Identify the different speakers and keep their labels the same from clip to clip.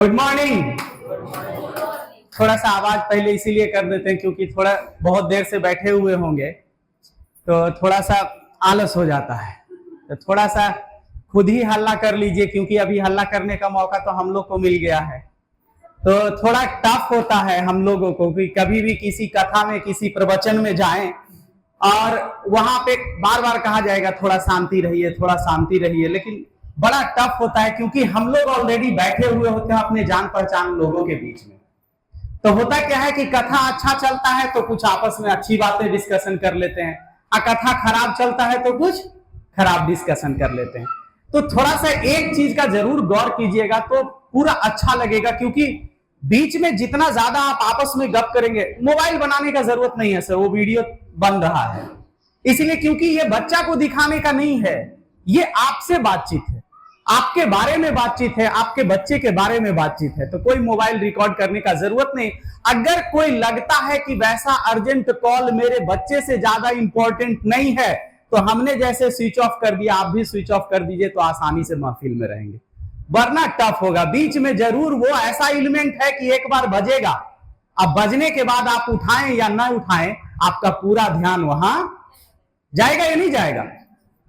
Speaker 1: Good morning. थोड़ा सा आवाज पहले इसीलिए कर देते हैं क्योंकि थोड़ा बहुत देर से बैठे हुए होंगे तो थोड़ा सा आलस हो जाता है, तो थोड़ा सा खुद ही हल्ला कर लीजिए क्योंकि अभी हल्ला करने का मौका तो हम लोग को मिल गया है। तो थोड़ा टफ होता है हम लोगों को कि कभी भी किसी कथा में किसी प्रवचन में जाएं और वहां पे बार बार कहा जाएगा थोड़ा शांति रहिए, थोड़ा शांति रहिए, लेकिन बड़ा टफ होता है क्योंकि हम लोग ऑलरेडी बैठे हुए होते हैं अपने जान पहचान लोगों के बीच में। तो होता क्या है कि कथा अच्छा चलता है तो कुछ आपस में अच्छी बातें डिस्कशन कर लेते हैं, और कथा खराब चलता है तो कुछ खराब डिस्कशन कर लेते हैं। तो थोड़ा सा एक चीज का जरूर गौर कीजिएगा तो पूरा अच्छा लगेगा, क्योंकि बीच में जितना ज्यादा आप आपस में गप करेंगे, मोबाइल बनाने का जरूरत नहीं है सर, वो वीडियो बन रहा है इसलिए क्योंकि ये बच्चा को दिखाने का नहीं है, ये आपसे बातचीत है, आपके बारे में बातचीत है, आपके बच्चे के बारे में बातचीत है। तो कोई मोबाइल रिकॉर्ड करने का जरूरत नहीं। अगर कोई लगता है कि वैसा अर्जेंट कॉल मेरे बच्चे से ज्यादा इंपॉर्टेंट नहीं है तो हमने जैसे स्विच ऑफ कर दिया आप भी स्विच ऑफ कर दीजिए, तो आसानी से महफिल में रहेंगे, वरना टफ होगा। बीच में जरूर वो ऐसा एलिमेंट है कि एक बार बजेगा, अब बजने के बाद आप उठाएं या ना उठाएं आपका पूरा ध्यान वहां जाएगा या नहीं जाएगा।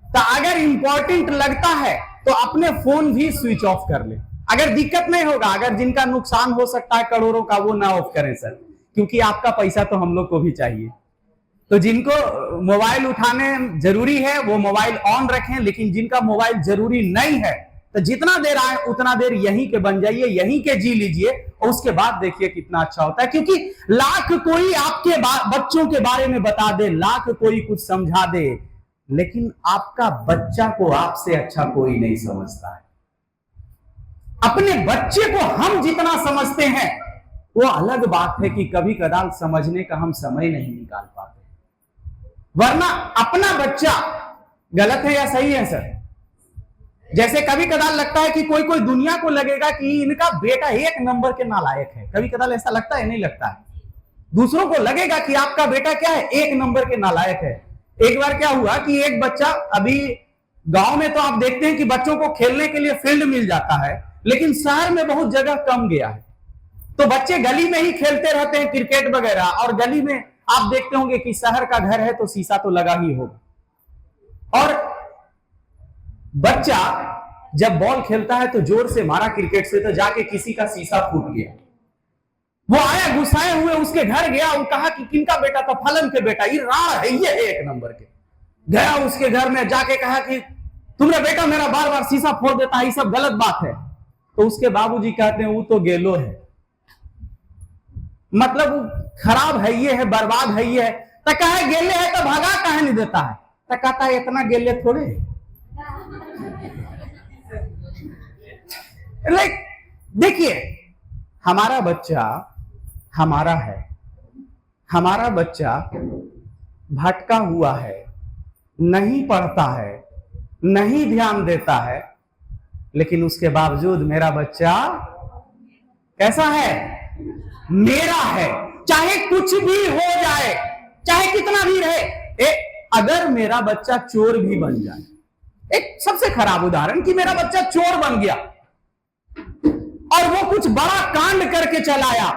Speaker 1: तो अगर इंपॉर्टेंट लगता है तो अपने फोन भी स्विच ऑफ कर ले, अगर दिक्कत नहीं होगा। अगर जिनका नुकसान हो सकता है करोड़ों का, वो ना ऑफ करें सर, क्योंकि आपका पैसा तो हम लोग को भी चाहिए। तो जिनको मोबाइल उठाने जरूरी है वो मोबाइल ऑन रखें, लेकिन जिनका मोबाइल जरूरी नहीं है तो जितना देर आए उतना देर यहीं के बन जाइए, यहीं के जी लीजिए, और उसके बाद देखिए कितना अच्छा होता है। क्योंकि लाख कोई आपके बच्चों के बारे में बता दे, लाख कोई कुछ समझा दे, लेकिन आपका बच्चा को आपसे अच्छा कोई नहीं समझता है। अपने बच्चे को हम जितना समझते हैं वो अलग बात है कि कभी कदाल समझने का हम समय नहीं निकाल पाते, वरना अपना बच्चा गलत है या सही है सर। जैसे कभी कदाल लगता है कि कोई कोई दुनिया को लगेगा कि इनका बेटा एक नंबर के नालायक है, कभी कदाल ऐसा लगता है, नहीं लगता है। दूसरों को लगेगा कि आपका बेटा क्या है, एक नंबर के नालायक है। एक बार क्या हुआ कि एक बच्चा, अभी गांव में तो आप देखते हैं कि बच्चों को खेलने के लिए फील्ड मिल जाता है, लेकिन शहर में बहुत जगह कम गया है, तो बच्चे गली में ही खेलते रहते हैं क्रिकेट वगैरह। और गली में आप देखते होंगे कि शहर का घर है तो शीशा तो लगा ही होगा, और बच्चा जब बॉल खेलता है तो जोर से मारा क्रिकेट से, तो जाके किसी का शीशा फूट गया। वो आया गुस्साए हुए उसके घर गया, वो कहा कि किनका बेटा था, फलन के बेटा, ये राण है, ये है एक नंबर के। गया उसके घर में जाके कहा कि तुम्हारा बेटा मेरा बार बार शीशा फोड़ देता है, ये सब गलत बात है। तो उसके बाबूजी कहते हैं वो तो गेलो है, मतलब वो खराब है, ये है, बर्बाद है, ये है। तो कहे गेले है तो भगा कहे नहीं देता है, तो कहता है इतना गेले थोड़े। देखिए हमारा बच्चा हमारा है, हमारा बच्चा भटका हुआ है, नहीं पढ़ता है, नहीं ध्यान देता है, लेकिन उसके बावजूद मेरा बच्चा कैसा है, मेरा है। चाहे कुछ भी हो जाए, चाहे कितना भी रहे। अगर मेरा बच्चा चोर भी बन जाए, एक सबसे खराब उदाहरण कि मेरा बच्चा चोर बन गया और वो कुछ बड़ा कांड करके चलाया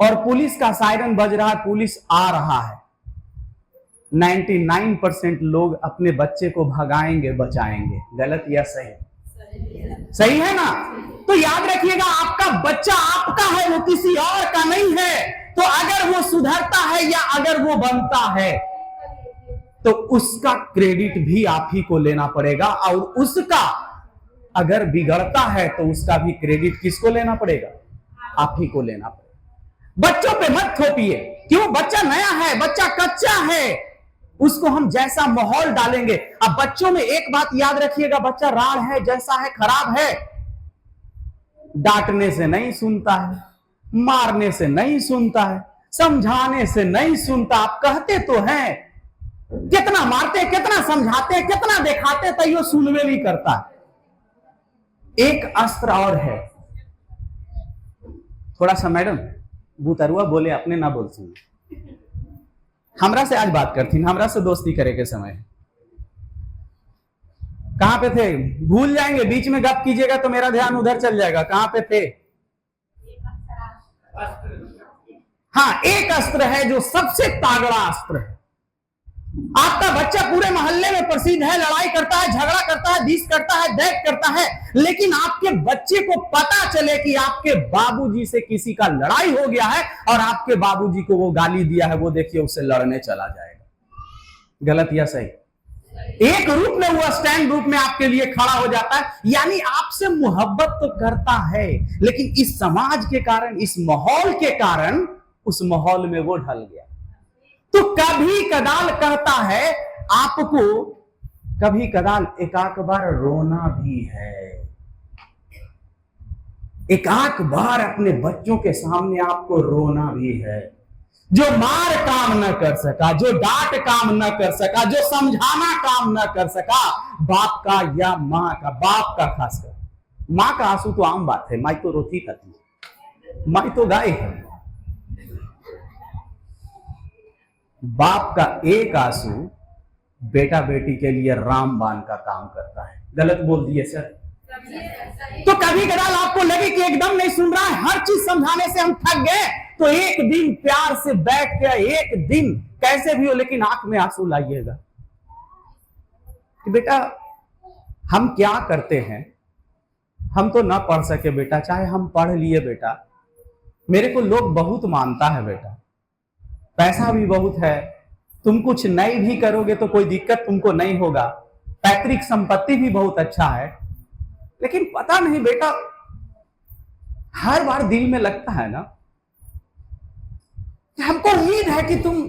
Speaker 1: और पुलिस का सायरन बज रहा है, पुलिस आ रहा है, 99% लोग अपने बच्चे को भगाएंगे, बचाएंगे। गलत या सही? सही है ना। तो याद रखिएगा आपका बच्चा आपका है, वो किसी और का नहीं है। तो अगर वो सुधरता है या अगर वो बनता है तो उसका क्रेडिट भी आप ही को लेना पड़ेगा, और उसका अगर बिगड़ता है तो उसका भी क्रेडिट किसको लेना पड़ेगा, आप ही को लेना पड़ेगा। बच्चों पे मत थोपिए, क्यों, बच्चा नया है, बच्चा कच्चा है, उसको हम जैसा माहौल डालेंगे। अब बच्चों में एक बात याद रखिएगा, बच्चा राड़ है, जैसा है, खराब है, डांटने से नहीं सुनता है, मारने से नहीं सुनता है, समझाने से नहीं सुनता। आप कहते तो हैं, कितना मारते, कितना समझाते, कितना दिखाते, तो ये सुनवे नहीं करता है। एक अस्त्र और है, थोड़ा सा मैडम भूतरुआ बोले, अपने ना बोल सुन, हमरा से आज बात करती, हमरा से दोस्ती करे के समय। कहां पे थे? भूल जाएंगे, बीच में गप कीजिएगा तो मेरा ध्यान उधर चल जाएगा। कहां पे थे? हाँ, एक अस्त्र है जो सबसे तगड़ा अस्त्र है। आपका बच्चा पूरे मोहल्ले में प्रसिद्ध है, लड़ाई करता है, झगड़ा करता है, दिस करता है, दैट करता है, लेकिन आपके बच्चे को पता चले कि आपके बाबूजी से किसी का लड़ाई हो गया है और आपके बाबूजी को वो गाली दिया है, वो देखिए उससे लड़ने चला जाएगा। गलत या सही? एक रूप में वो स्टैंड रूप में आपके लिए खड़ा हो जाता है, यानी आपसे मोहब्बत तो करता है, लेकिन इस समाज के कारण, इस माहौल के कारण उस माहौल में वो ढल गया। तो कभी कदाल कहता है आपको, कभी कदाल एकाक बार रोना भी है, एकाक बार अपने बच्चों के सामने आपको रोना भी है। जो मार काम न कर सका, जो डांट काम न कर सका, जो समझाना काम न कर सका, बाप का या मां का, बाप का खासकर। मां का आंसू तो आम बात है, माई तो रोती थी, माई तो गाय है। बाप का एक आंसू बेटा बेटी के लिए रामबाण का काम करता है। गलत बोल दिए सर? तो कभी कदाल आपको लगे कि एकदम नहीं सुन रहा है, हर चीज समझाने से हम थक गए, तो एक दिन प्यार से बैठ के, एक दिन कैसे भी हो, लेकिन आंख में आंसू लाइएगा कि बेटा हम क्या करते हैं, हम तो ना पढ़ सके बेटा, चाहे हम पढ़ लिए बेटा, मेरे को लोग बहुत मानता है बेटा, पैसा भी बहुत है, तुम कुछ नहीं भी करोगे तो कोई दिक्कत तुमको नहीं होगा, पैतृक संपत्ति भी बहुत अच्छा है, लेकिन पता नहीं बेटा, हर बार दिल में लगता है ना कि हमको उम्मीद है कि तुम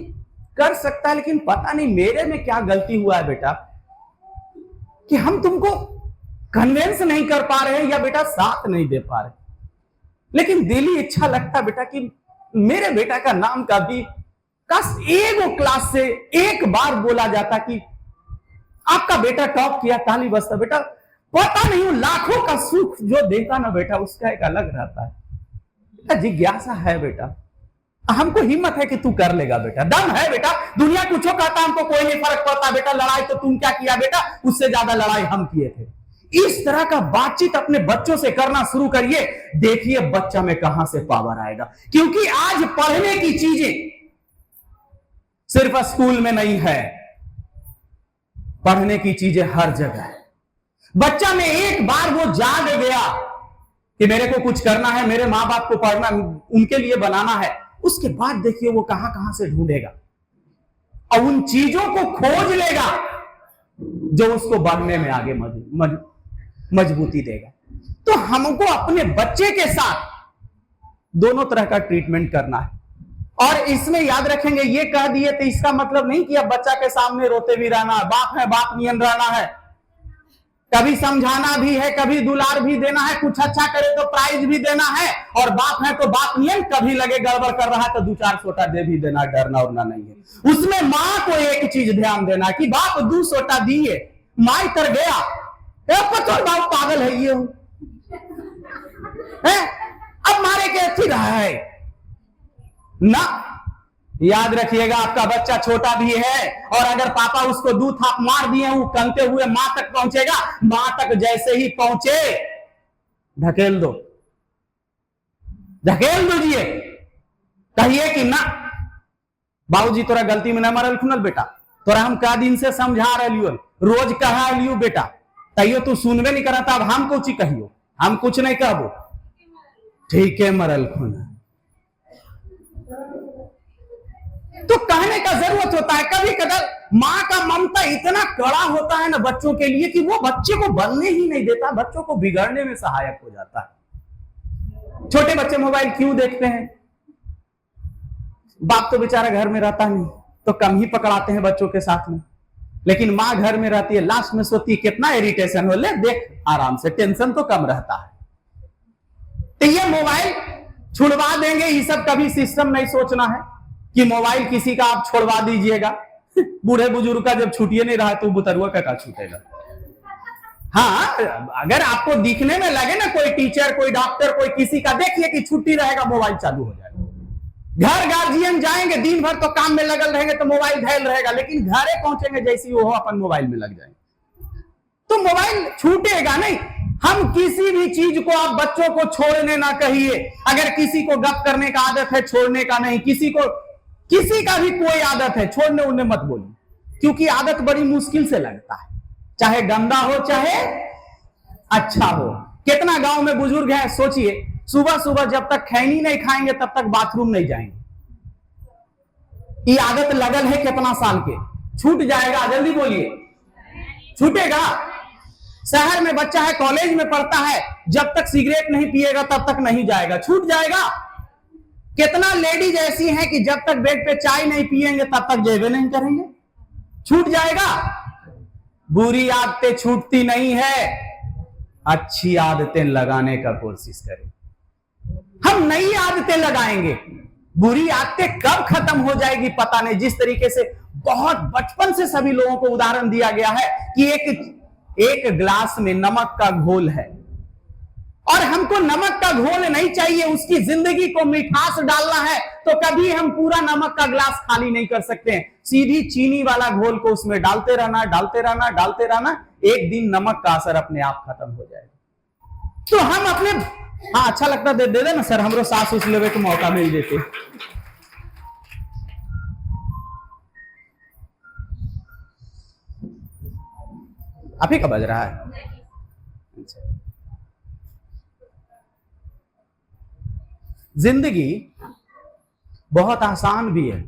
Speaker 1: कर सकता है, लेकिन पता नहीं मेरे में क्या गलती हुआ है बेटा कि हम तुमको कन्विंस नहीं कर पा रहे हैं या बेटा साथ नहीं दे पा रहे। लेकिन दिली इच्छा लगता बेटा कि मेरे बेटा का नाम का भी कस एक क्लास से एक बार बोला जाता कि आपका बेटा टॉप किया, ताली बजता। बेटा पता नहीं, लाखों का सुख जो देता ना बेटा, उसका एक अलग रहता है। बेटा जिज्ञासा है बेटा, हमको हिम्मत है कि तू कर लेगा बेटा, दम है बेटा, दुनिया कुछ कहता हमको कोई नहीं फर्क पड़ता बेटा, लड़ाई तो तुम क्या किया बेटा, उससे ज्यादा लड़ाई हम किए थे। इस तरह का बातचीत अपने बच्चों से करना शुरू करिए, देखिए बच्चा में कहां से पावर आएगा। क्योंकि आज पढ़ने की चीजें सिर्फ स्कूल में नहीं है, पढ़ने की चीजें हर जगह है। बच्चा में एक बार वो जाग गया कि मेरे को कुछ करना है, मेरे मां बाप को पढ़ना, उनके लिए बनाना है, उसके बाद देखिए वो कहां कहां से ढूंढेगा और उन चीजों को खोज लेगा जो उसको बढ़ने में आगे मजबूती देगा। तो हमको अपने बच्चे के साथ दोनों तरह का ट्रीटमेंट करना है। और इसमें याद रखेंगे, ये कह दिए तो इसका मतलब नहीं कि अब बच्चा के सामने रोते भी रहना है, बाप है बाप नियन रहना है, कभी समझाना भी है, कभी दुलार भी देना है, कुछ अच्छा करे तो प्राइज भी देना है, और बाप है तो बाप नियन, कभी लगे गड़बड़ कर रहा है तो 2-4 सोटा दे भी देना, डरना उड़ना नहीं है। उसमें मां को एक चीज ध्यान देना कि बाप 2 सोटा दिए, माई तर गया, तो बाप पागल है ये है? अब मारे के अच्छी रहा है ना। याद रखिएगा, आपका बच्चा छोटा भी है और अगर पापा उसको 2 थाप मार दिए, वो कंते हुए मां तक पहुंचेगा, मां तक जैसे ही पहुंचे ढकेल दो, ढकेल दीजिए, कहिए कि ना बाबूजी तोरा गलती में न मरल खुनल बेटा, तोरा हम का दिन से समझा रही, रोज कहा लियो बेटा, तैयो तू सुनबे नहीं करा, अब हम कुछ कहियो, हम कुछ नहीं कहबो, ठीक है मरल खुनल। तो कहने का जरूरत होता है। कभी कभी मां का ममता इतना कड़ा होता है ना बच्चों के लिए कि वो बच्चे को बनने ही नहीं देता, बच्चों को बिगड़ने में सहायक हो जाता है। छोटे बच्चे मोबाइल क्यों देखते हैं? बाप तो बेचारा घर में रहता नहीं तो कम ही पकड़ाते हैं बच्चों के साथ में, लेकिन मां घर में रहती है, लास्ट में सोती है कितना इरिटेशन हो, ले देख आराम से, टेंशन तो कम रहता है। तो ये मोबाइल छुड़वा देंगे, ये सब कभी सिस्टम नहीं सोचना है कि मोबाइल किसी का आप छोड़वा दीजिएगा। बूढ़े बुजुर्ग का जब छूटिए नहीं रहा तो बुतरुआ का छूटेगा। हाँ, अगर आपको दिखने में लगे ना कोई टीचर, कोई डॉक्टर, कोई किसी का, देखिए कि छुट्टी रहेगा मोबाइल चालू हो जाएगा। घर गार्जियन जाएंगे, दिन भर तो काम में लगल रहेंगे तो मोबाइल धैल रहेगा, लेकिन घरे पहुंचेंगे जैसे वो अपन मोबाइल में लग जाएंगे। तो मोबाइल छूटेगा नहीं। हम किसी भी चीज को आप बच्चों को छोड़ने ना कहिए। अगर किसी को गप करने का आदत है, छोड़ने का नहीं। किसी का भी कोई आदत है, छोड़ने उन्हें मत बोलिए, क्योंकि आदत बड़ी मुश्किल से लगता है, चाहे गंदा हो चाहे अच्छा हो। कितना गांव में बुजुर्ग है, सोचिए, सुबह सुबह जब तक खैनी नहीं खाएंगे तब तक बाथरूम नहीं जाएंगे। ये आदत लगल है कितना साल के। छूट जाएगा? जल्दी बोलिए, छूटेगा? शहर में बच्चा है, कॉलेज में पढ़ता है, जब तक सिगरेट नहीं पिएगा तब तक नहीं जाएगा। छूट जाएगा? कितना लेडीज ऐसी हैं कि जब तक बेड पे चाय नहीं पिएंगे तब तक जेबे नहीं करेंगे। छूट जाएगा? बुरी आदतें छूटती नहीं है, अच्छी आदतें लगाने का कोशिश करें। हम नई आदतें लगाएंगे, बुरी आदतें कब खत्म हो जाएगी पता नहीं। जिस तरीके से बहुत बचपन से सभी लोगों को उदाहरण दिया गया है कि एक ग्लास में नमक का घोल है और हमको नमक का घोल नहीं चाहिए, उसकी जिंदगी को मिठास डालना है, तो कभी हम पूरा नमक का ग्लास खाली नहीं कर सकते हैं। सीधी चीनी वाला घोल को उसमें डालते रहना, डालते रहना, डालते रहना, एक दिन नमक का असर अपने आप खत्म हो जाएगा। तो हम अपने, हाँ अच्छा लगता दे दे ना सर, हमरो सांस उस लेवे को मौका मिल देते। आप ही का बज रहा है? जिंदगी बहुत आसान भी है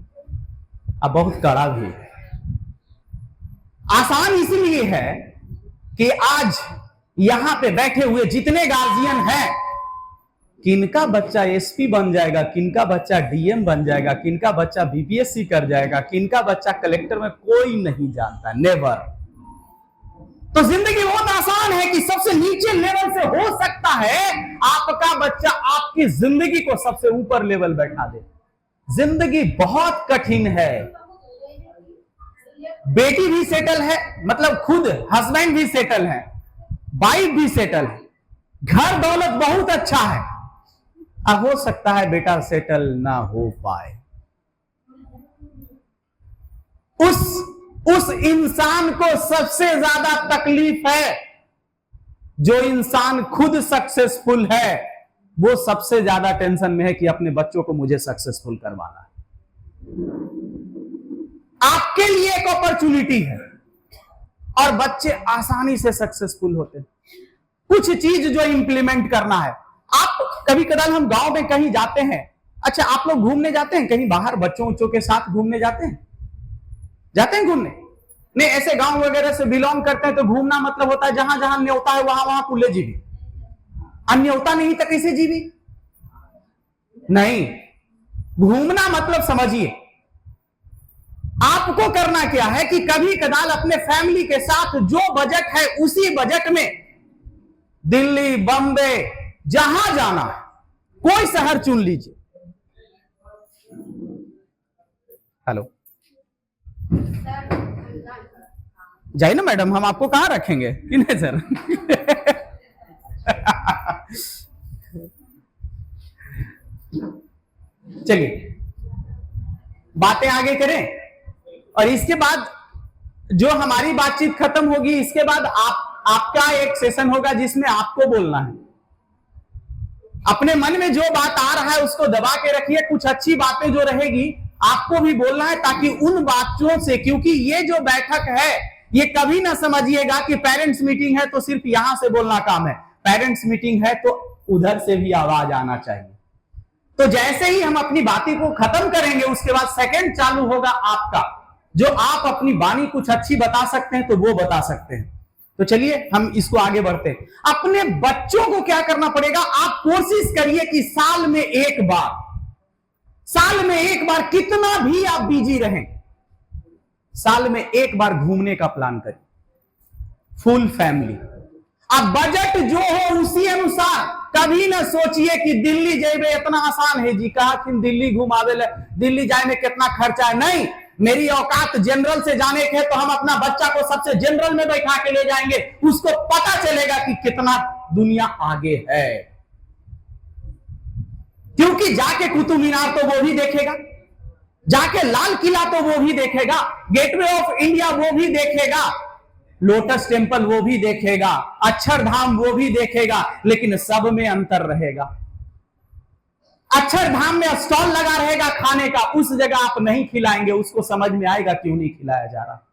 Speaker 1: और बहुत कड़ा भी है। आसान इसलिए है कि आज यहां पे बैठे हुए जितने गार्जियन हैं, किनका बच्चा एसपी बन जाएगा, किनका बच्चा डीएम बन जाएगा, किनका बच्चा बीपीएससी कर जाएगा, किनका बच्चा कलेक्टर में, कोई नहीं जानता, नेवर। तो जिंदगी बहुत आसान है कि सबसे नीचे लेवल से हो सकता है आपका बच्चा आपकी जिंदगी को सबसे ऊपर लेवल बैठा दे। जिंदगी बहुत कठिन है। बेटी भी सेटल है, मतलब खुद हस्बैंड भी सेटल है, वाइफ भी सेटल है, घर दौलत बहुत अच्छा है, अब हो सकता है बेटा सेटल ना हो पाए। उस इंसान को सबसे ज्यादा तकलीफ है। जो इंसान खुद सक्सेसफुल है वो सबसे ज्यादा टेंशन में है कि अपने बच्चों को मुझे सक्सेसफुल करवाना है। आपके लिए एक अपॉर्चुनिटी है और बच्चे आसानी से सक्सेसफुल होते हैं। कुछ चीज जो इंप्लीमेंट करना है। आप कभी कदार हम गांव में कहीं जाते हैं, अच्छा आप लोग घूमने जाते हैं कहीं बाहर, बच्चों के साथ घूमने जाते हैं घूमने? नहीं, ऐसे गांव वगैरह से बिलोंग करते हैं तो घूमना मतलब होता है जहां जहां न्योता है वहां वहां कुल्ले जीवी, अन्योता नहीं तो कैसे जीवी? नहीं, घूमना मतलब समझिए, आपको करना क्या है कि कभी कदाल अपने फैमिली के साथ जो बजट है उसी बजट में दिल्ली, बॉम्बे, जहां जाना है कोई शहर चुन लीजिए। हेलो, जाइए ना मैडम, हम आपको कहां रखेंगे कि नहीं सर? चलिए बातें आगे करें और इसके बाद जो हमारी बातचीत खत्म होगी, इसके बाद आपका एक सेशन होगा जिसमें आपको बोलना है। अपने मन में जो बात आ रहा है उसको दबा के रखिए। कुछ अच्छी बातें जो रहेगी आपको भी बोलना है, ताकि उन बातों से, क्योंकि ये जो बैठक है ये कभी ना समझिएगा कि पेरेंट्स मीटिंग है तो सिर्फ यहां से बोलना काम है। पेरेंट्स मीटिंग है तो उधर से भी आवाज आना चाहिए। तो जैसे ही हम अपनी बातें को खत्म करेंगे उसके बाद सेकंड चालू होगा आपका, जो आप अपनी वाणी कुछ अच्छी बता सकते हैं तो वो बता सकते हैं। तो चलिए हम इसको आगे बढ़ते हैं। अपने बच्चों को क्या करना पड़ेगा, आप कोशिश करिए कि साल में एक बार कितना भी आप बिजी रहें, साल में एक बार घूमने का प्लान करिए, फुल फैमिली। अब बजट जो हो उसी अनुसार, कभी ना सोचिए कि दिल्ली जेबे इतना आसान है जी, कहा कि दिल्ली घुमावे, दिल्ली जाए में कितना खर्चा है। नहीं, मेरी औकात जनरल से जाने के, तो हम अपना बच्चा को सबसे जनरल में बैठा के ले जाएंगे, उसको पता चलेगा कि कितना दुनिया आगे है। क्योंकि जाके कुतुब मीनार तो वो भी देखेगा, जाके लाल किला तो वो भी देखेगा, गेटवे ऑफ इंडिया वो भी देखेगा, लोटस टेम्पल वो भी देखेगा, अक्षरधाम वो भी देखेगा, लेकिन सब में अंतर रहेगा। अक्षरधाम में स्टॉल लगा रहेगा खाने का, उस जगह आप नहीं खिलाएंगे, उसको समझ में आएगा क्यों नहीं खिलाया जा रहा।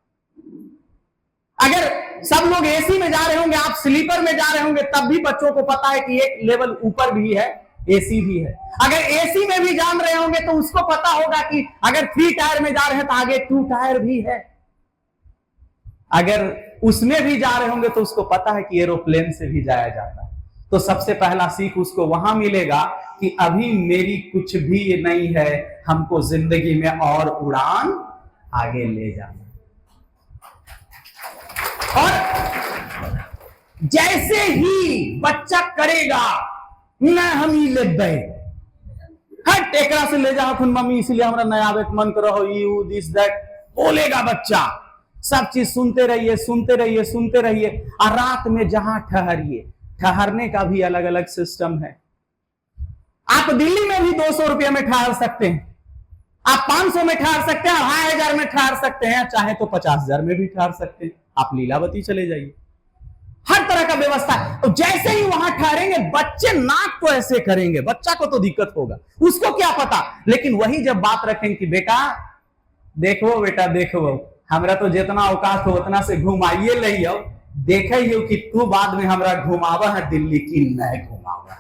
Speaker 1: अगर सब लोग एसी में जा रहे होंगे, आप स्लीपर में जा रहे होंगे, तब भी बच्चों को पता है कि एक लेवल ऊपर भी है, एसी भी है। अगर एसी में भी जान रहे होंगे तो उसको पता होगा कि अगर 3 टायर में जा रहे हैं तो आगे 2 टायर भी है। अगर उसमें भी जा रहे होंगे तो उसको पता है कि एरोप्लेन से भी जाया जाता है। तो सबसे पहला सीख उसको वहां मिलेगा कि अभी मेरी कुछ भी नहीं है, हमको जिंदगी में और उड़ान आगे ले जाना। और जैसे ही बच्चा करेगा ना हम ही ले गए, हट एकरा से ले जाओ खुन मम्मी, इसलिए हमारा नया बेट मन करो यू दिस दैट, बोलेगा बच्चा। सब चीज सुनते रहिए, सुनते रहिए, सुनते रहिए। और रात में जहां ठहरिए, ठहरने का भी अलग अलग सिस्टम है। आप दिल्ली में भी 200 रुपये में ठहर सकते हैं, आप 500 में ठहर सकते हैं, 2500 में ठहर सकते हैं, चाहे तो 50,000 में भी ठहर सकते हैं। आप लीलावती चले जाइए, हर तरह का व्यवस्था है। तो जैसे ही वहां ठहरेंगे, बच्चे नाक को ऐसे करेंगे, बच्चा को तो दिक्कत होगा, उसको क्या पता। लेकिन वही जब बात रखेंगे कि बेटा देखो, बेटा देखो, हमरा तो जितना औकात हो उतना से घुमाइए लियो, देखे कि तू बाद में हमरा घुमावा है दिल्ली की नहीं घुमावा।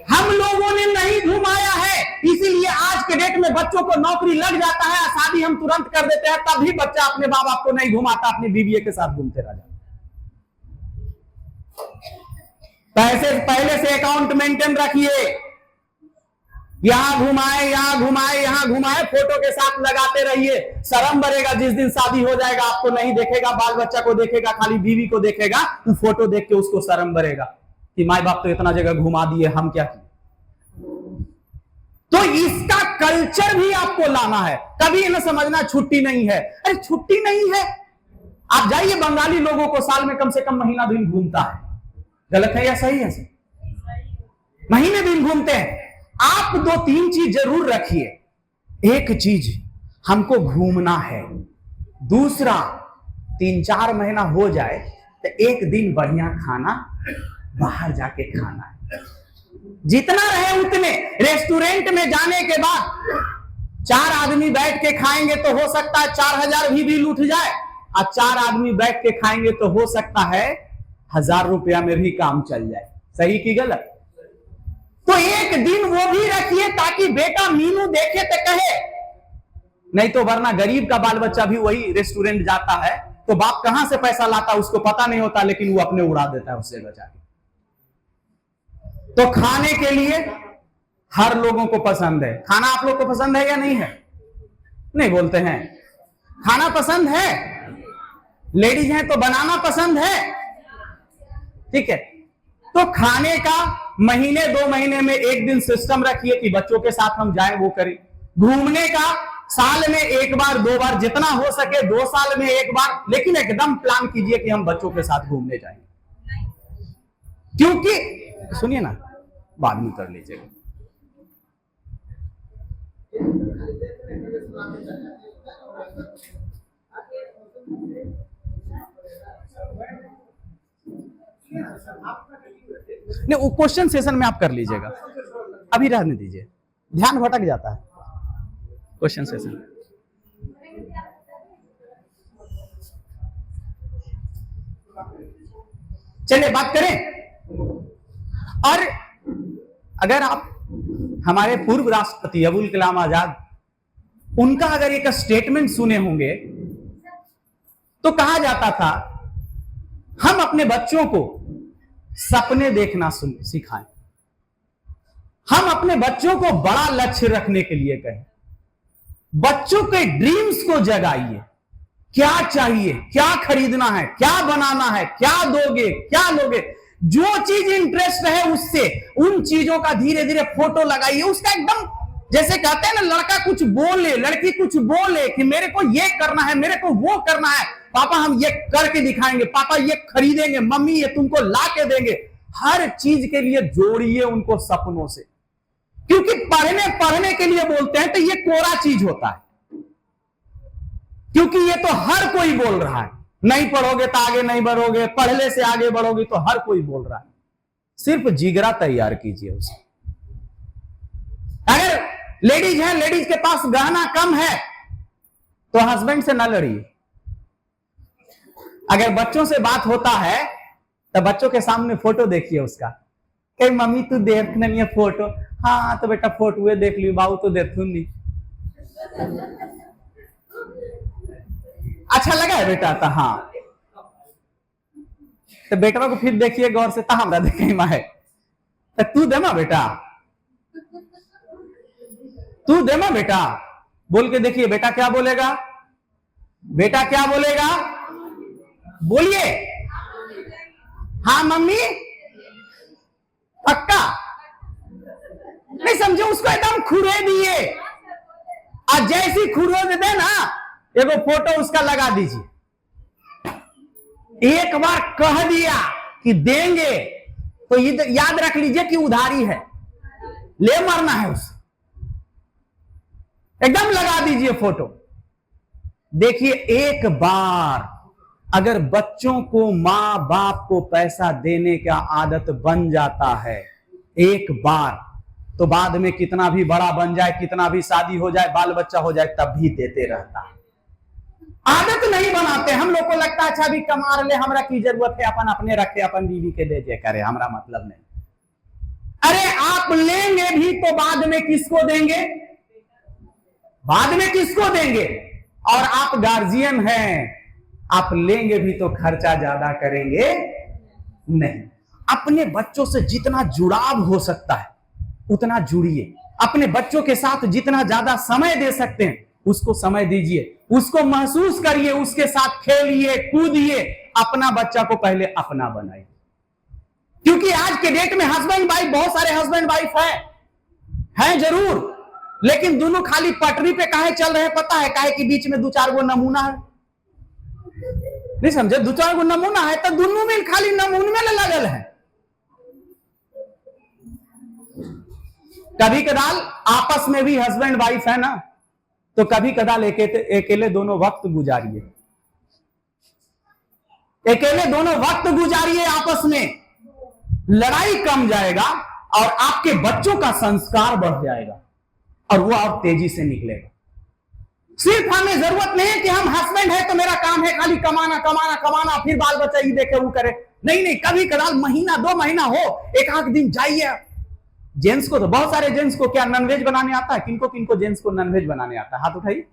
Speaker 1: हम लोगों ने नहीं घुमाया है, इसीलिए आज के डेट में बच्चों को नौकरी लग जाता है, शादी हम तुरंत कर देते हैं, तब भी बच्चा अपने माँ बाप को नहीं घुमाता, अपनी बीवी के साथ घूमते रह जाता। पैसे पहले से अकाउंट मेंटेन रखिए, यहां घुमाए, यहां घुमाए, यहां घुमाए, फोटो के साथ लगाते रहिए। शर्म बढ़ेगा जिस दिन शादी हो जाएगा, आपको नहीं देखेगा, बाल बच्चा को देखेगा, खाली बीवी को देखेगा, तो फोटो देख के उसको शर्म बढ़ेगा कि माँ बाप तो इतना जगह घुमा दिए, हम क्या किए। तो इसका कल्चर भी आपको लाना है। कभी न समझना छुट्टी नहीं है, अरे छुट्टी नहीं है। आप जाइए, बंगाली लोगों को साल में कम से कम महीना दिन घूमता है, गलत है या सही है? महीने दिन घूमते हैं। आप 2-3 चीज जरूर रखिए। एक चीज हमको घूमना है, दूसरा 3-4 महीना हो जाए तो एक दिन बढ़िया खाना बाहर जाके खाना है, जितना रहे उतने। रेस्टोरेंट में जाने के बाद 4 आदमी बैठ के खाएंगे तो हो सकता है 4000 भी लूट जाए, और 4 आदमी बैठ के खाएंगे तो हो सकता है 1000 रुपया में भी काम चल जाए। सही की गलत? तो एक दिन वो भी रखिए ताकि बेटा मीनू देखे तो कहे, नहीं तो वरना गरीब का बाल बच्चा भी वही रेस्टोरेंट जाता है तो बाप कहां से पैसा लाता उसको पता नहीं होता, लेकिन वो अपने उड़ा देता है उससे बचा के। तो खाने के लिए हर लोगों को पसंद है। खाना आप लोग को पसंद है या नहीं है? नहीं बोलते हैं। खाना पसंद है, लेडीज हैं तो बनाना पसंद है, ठीक है। तो खाने का महीने 2 महीने में एक दिन सिस्टम रखिए कि बच्चों के साथ हम जाएं, वो करें। घूमने का साल में 1 बार 2 बार, जितना हो सके 2 साल में 1 बार, लेकिन एकदम प्लान कीजिए कि हम बच्चों के साथ घूमने जाएंगे। क्योंकि सुनिए ना, बाद में कर लीजिएगा। नहीं, वो क्वेश्चन सेशन में आप कर लीजिएगा, अभी रहने दीजिए, ध्यान भटक जाता है क्वेश्चन सेशन। चलिए बात करें। और अगर आप हमारे पूर्व राष्ट्रपति अबुल कलाम आजाद, उनका अगर एक स्टेटमेंट सुने होंगे तो कहा जाता था, हम अपने बच्चों को सपने देखना सिखाएं, हम अपने बच्चों को बड़ा लक्ष्य रखने के लिए कहें, बच्चों के ड्रीम्स को जगाइए। क्या चाहिए, क्या खरीदना है, क्या बनाना है, क्या दोगे, क्या लोगे, जो चीज इंटरेस्ट है उससे उन चीजों का धीरे धीरे फोटो लगाइए। उसका एकदम जैसे कहते हैं ना, लड़का कुछ बोले, लड़की कुछ बोले कि मेरे को ये करना है, मेरे को वो करना है, पापा हम ये करके दिखाएंगे, पापा ये खरीदेंगे, मम्मी ये तुमको ला के देंगे। हर चीज के लिए जोड़िए उनको सपनों से, क्योंकि पढ़ने के लिए बोलते हैं तो ये कोरा चीज होता है। क्योंकि ये तो हर कोई बोल रहा है, नहीं पढ़ोगे तो आगे नहीं बढ़ोगे, पढ़ने से आगे बढ़ोगे, तो हर कोई बोल रहा है। सिर्फ जिगरा तैयार कीजिए उसे। अगर लेडीज है, लेडीज के पास गहना कम है, तो हस्बैंड से ना लड़िए। अगर बच्चों से बात होता है तो बच्चों के सामने फोटो देखिए उसका, कहीं मम्मी तू देख नहीं है फोटो, हाँ तो बेटा फोटो देख ली, बाबू तो देखू नहीं। अच्छा लगा है बेटा? तो हाँ, तो बेटा को फिर देखिए गौर से, हमरा देखे माँ तो तू देमा बेटा, तू देमा बेटा, बोल के देखिए बेटा क्या बोलेगा, बेटा क्या बोलेगा, बोलिए। हाँ मम्मी, पक्का? नहीं समझे, उसको एकदम खुरे दिए, और जैसी खुरे दे दे ना, एगो फोटो उसका लगा दीजिए। एक बार कह दिया कि देंगे तो याद रख लीजिए कि उधारी है, ले मरना है उसे। एकदम लगा दीजिए फोटो। देखिए, एक बार अगर बच्चों को मां बाप को पैसा देने का आदत बन जाता है एक बार, तो बाद में कितना भी बड़ा बन जाए, कितना भी शादी हो जाए, बाल बच्चा हो जाए, तब भी देते रहता है। आदत नहीं बनाते। हम लोग को लगता है अच्छा भी कमा ले, हमरा की जरूरत है, अपन अपने रखे, अपन बीवी के दे दे करे, हमरा मतलब नहीं। अरे आप लेंगे भी तो बाद में किसको देंगे? बाद में किसको देंगे? और आप गार्जियन हैं, आप लेंगे भी तो खर्चा ज्यादा करेंगे नहीं। अपने बच्चों से जितना जुड़ाव हो सकता है उतना जुड़िए। अपने बच्चों के साथ जितना ज्यादा समय दे सकते हैं उसको समय दीजिए, उसको महसूस करिए, उसके साथ खेलिए कूदिए। अपना बच्चा को पहले अपना बनाइए, क्योंकि आज के डेट में हस्बैंड वाइफ, बहुत सारे हस्बैंड वाइफ हैं जरूर, लेकिन दोनों खाली पटरी पे काहे चल रहे हैं पता है? काहे कि बीच में दो चार गो नमूना है। नहीं समझे? दो चार गो नमूना है तो दोनों में खाली नमूने में लगल है। कभी कदाल आपस में भी हस्बैंड वाइफ है ना, तो कभी कदाल अकेले दोनों वक्त गुजारिए, अकेले दोनों वक्त गुजारिए आपस में, लड़ाई कम जाएगा और आपके बच्चों का संस्कार बढ़ जाएगा और वो और तेजी से निकलेगा। सिर्फ हमें जरूरत नहीं है कि हम हस्बैंड है तो मेरा काम है खाली कमाना कमाना कमाना, फिर बाल बच्चा ये देखे वो करे। नहीं नहीं, कभी कदाल महीना 2 महीना हो, एक आध दिन जाइए। जेंट्स को तो, बहुत सारे जेंट्स को क्या नॉनवेज बनाने आता है? किनको किनको जेंट्स को नॉनवेज बनाने आता है? हाथ उठाइए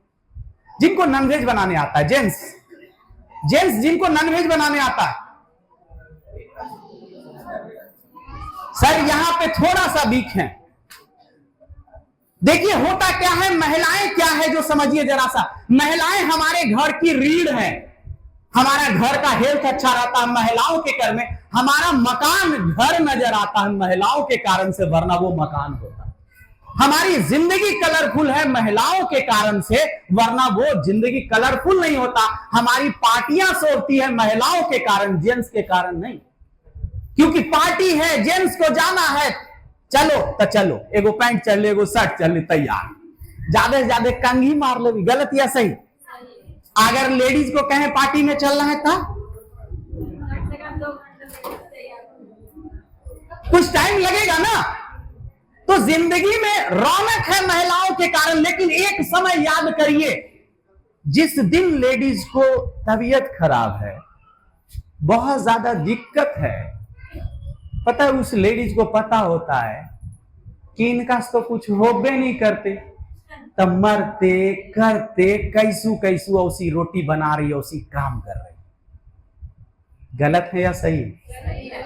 Speaker 1: जिनको नॉनवेज बनाने आता है। जेंट्स जिनको नॉनवेज बनाने आता है। सर यहां पे थोड़ा सा वीक है। देखिए होता क्या है, महिलाएं क्या है जो समझिए जरा सा। महिलाएं हमारे घर की रीढ़ है, हमारा घर का हेल्थ अच्छा रहता है महिलाओं के घर में, हमारा मकान घर नजर आता है महिलाओं के कारण से, वरना वो मकान होता है। हमारी जिंदगी कलरफुल है महिलाओं के कारण से, वरना वो जिंदगी कलरफुल नहीं होता। हमारी पार्टियां सोती है महिलाओं के कारण, जेंट्स के कारण नहीं। क्योंकि पार्टी है, जेंट्स को जाना है, चलो तो चलो, एगो पैंट चल ले, एगो शर्ट चल ले, तैयार। ज्यादा से ज्यादा कंघी मार ले, गलत या सही? अगर लेडीज को कहें पार्टी में चलना है तो कुछ टाइम लगेगा ना। तो जिंदगी में रौनक है महिलाओं के कारण। लेकिन एक समय याद करिए, जिस दिन लेडीज को तबीयत खराब है, बहुत ज्यादा दिक्कत है, पता है उस लेडीज को पता होता है कि इनका तो कुछ होबे नहीं करते, तब मरते करते कैसू कैसू औसी रोटी बना रही, औसी काम कर रही। गलत है या सही?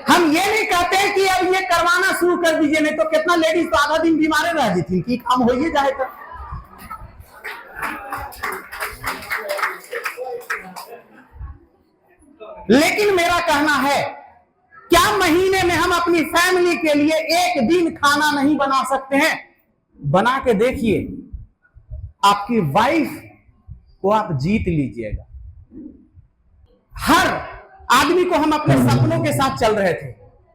Speaker 1: हम ये नहीं कहते कि अब ये करवाना शुरू कर दीजिए, नहीं तो कितना लेडीज तो आधा दिन बीमारे रह जाती कि काम हो ही जाए। तो लेकिन मेरा कहना है, क्या महीने में हम अपनी फैमिली के लिए एक दिन खाना नहीं बना सकते हैं? बना के देखिए, आपकी वाइफ को आप जीत लीजिएगा। हर आदमी को हम अपने सपनों के साथ चल रहे थे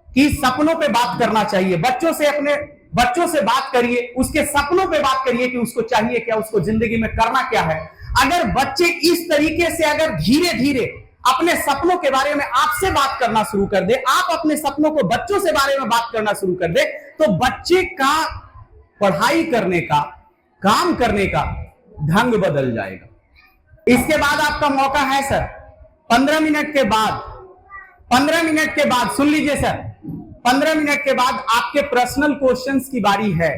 Speaker 1: कि सपनों पे बात करना चाहिए। बच्चों से, अपने बच्चों से बात करिए, उसके सपनों पे बात करिए कि उसको चाहिए क्या, उसको जिंदगी में करना क्या है। अगर बच्चे इस तरीके से अगर धीरे धीरे अपने सपनों के बारे में आपसे बात करना शुरू कर दे, आप अपने सपनों को बच्चों से बारे में बात करना शुरू कर दे, तो बच्चे का पढ़ाई करने का, काम करने का ढंग बदल जाएगा। इसके बाद आपका मौका है सर 15 मिनट के बाद, 15 मिनट के बाद सुन लीजिए सर, 15 मिनट के बाद आपके पर्सनल क्वेश्चंस की बारी है।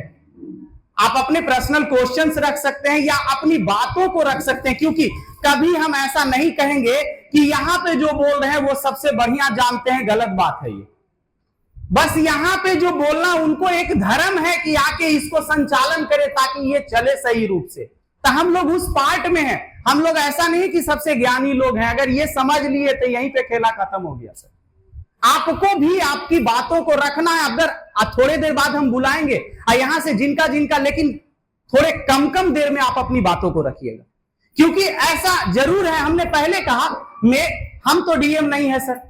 Speaker 1: आप अपने पर्सनल क्वेश्चंस रख सकते हैं या अपनी बातों को रख सकते हैं, क्योंकि कभी हम ऐसा नहीं कहेंगे कि यहां पे जो बोल रहे हैं वो सबसे बढ़िया जानते हैं, गलत बात है ये। बस यहां पे जो बोलना उनको एक धर्म है कि आके इसको संचालन करे ताकि ये चले सही रूप से। तो हम लोग उस पार्ट में हैं, हम लोग ऐसा नहीं कि सबसे ज्ञानी लोग हैं। अगर ये समझ लिए तो यहीं पे खेला खत्म हो गया सर। आपको भी आपकी बातों को रखना है। अगर थोड़े देर बाद हम बुलाएंगे यहां से जिनका जिनका, लेकिन थोड़े कम कम देर में आप अपनी बातों को रखिएगा, क्योंकि ऐसा जरूर है, हमने पहले कहा हम तो डीएम नहीं है सर,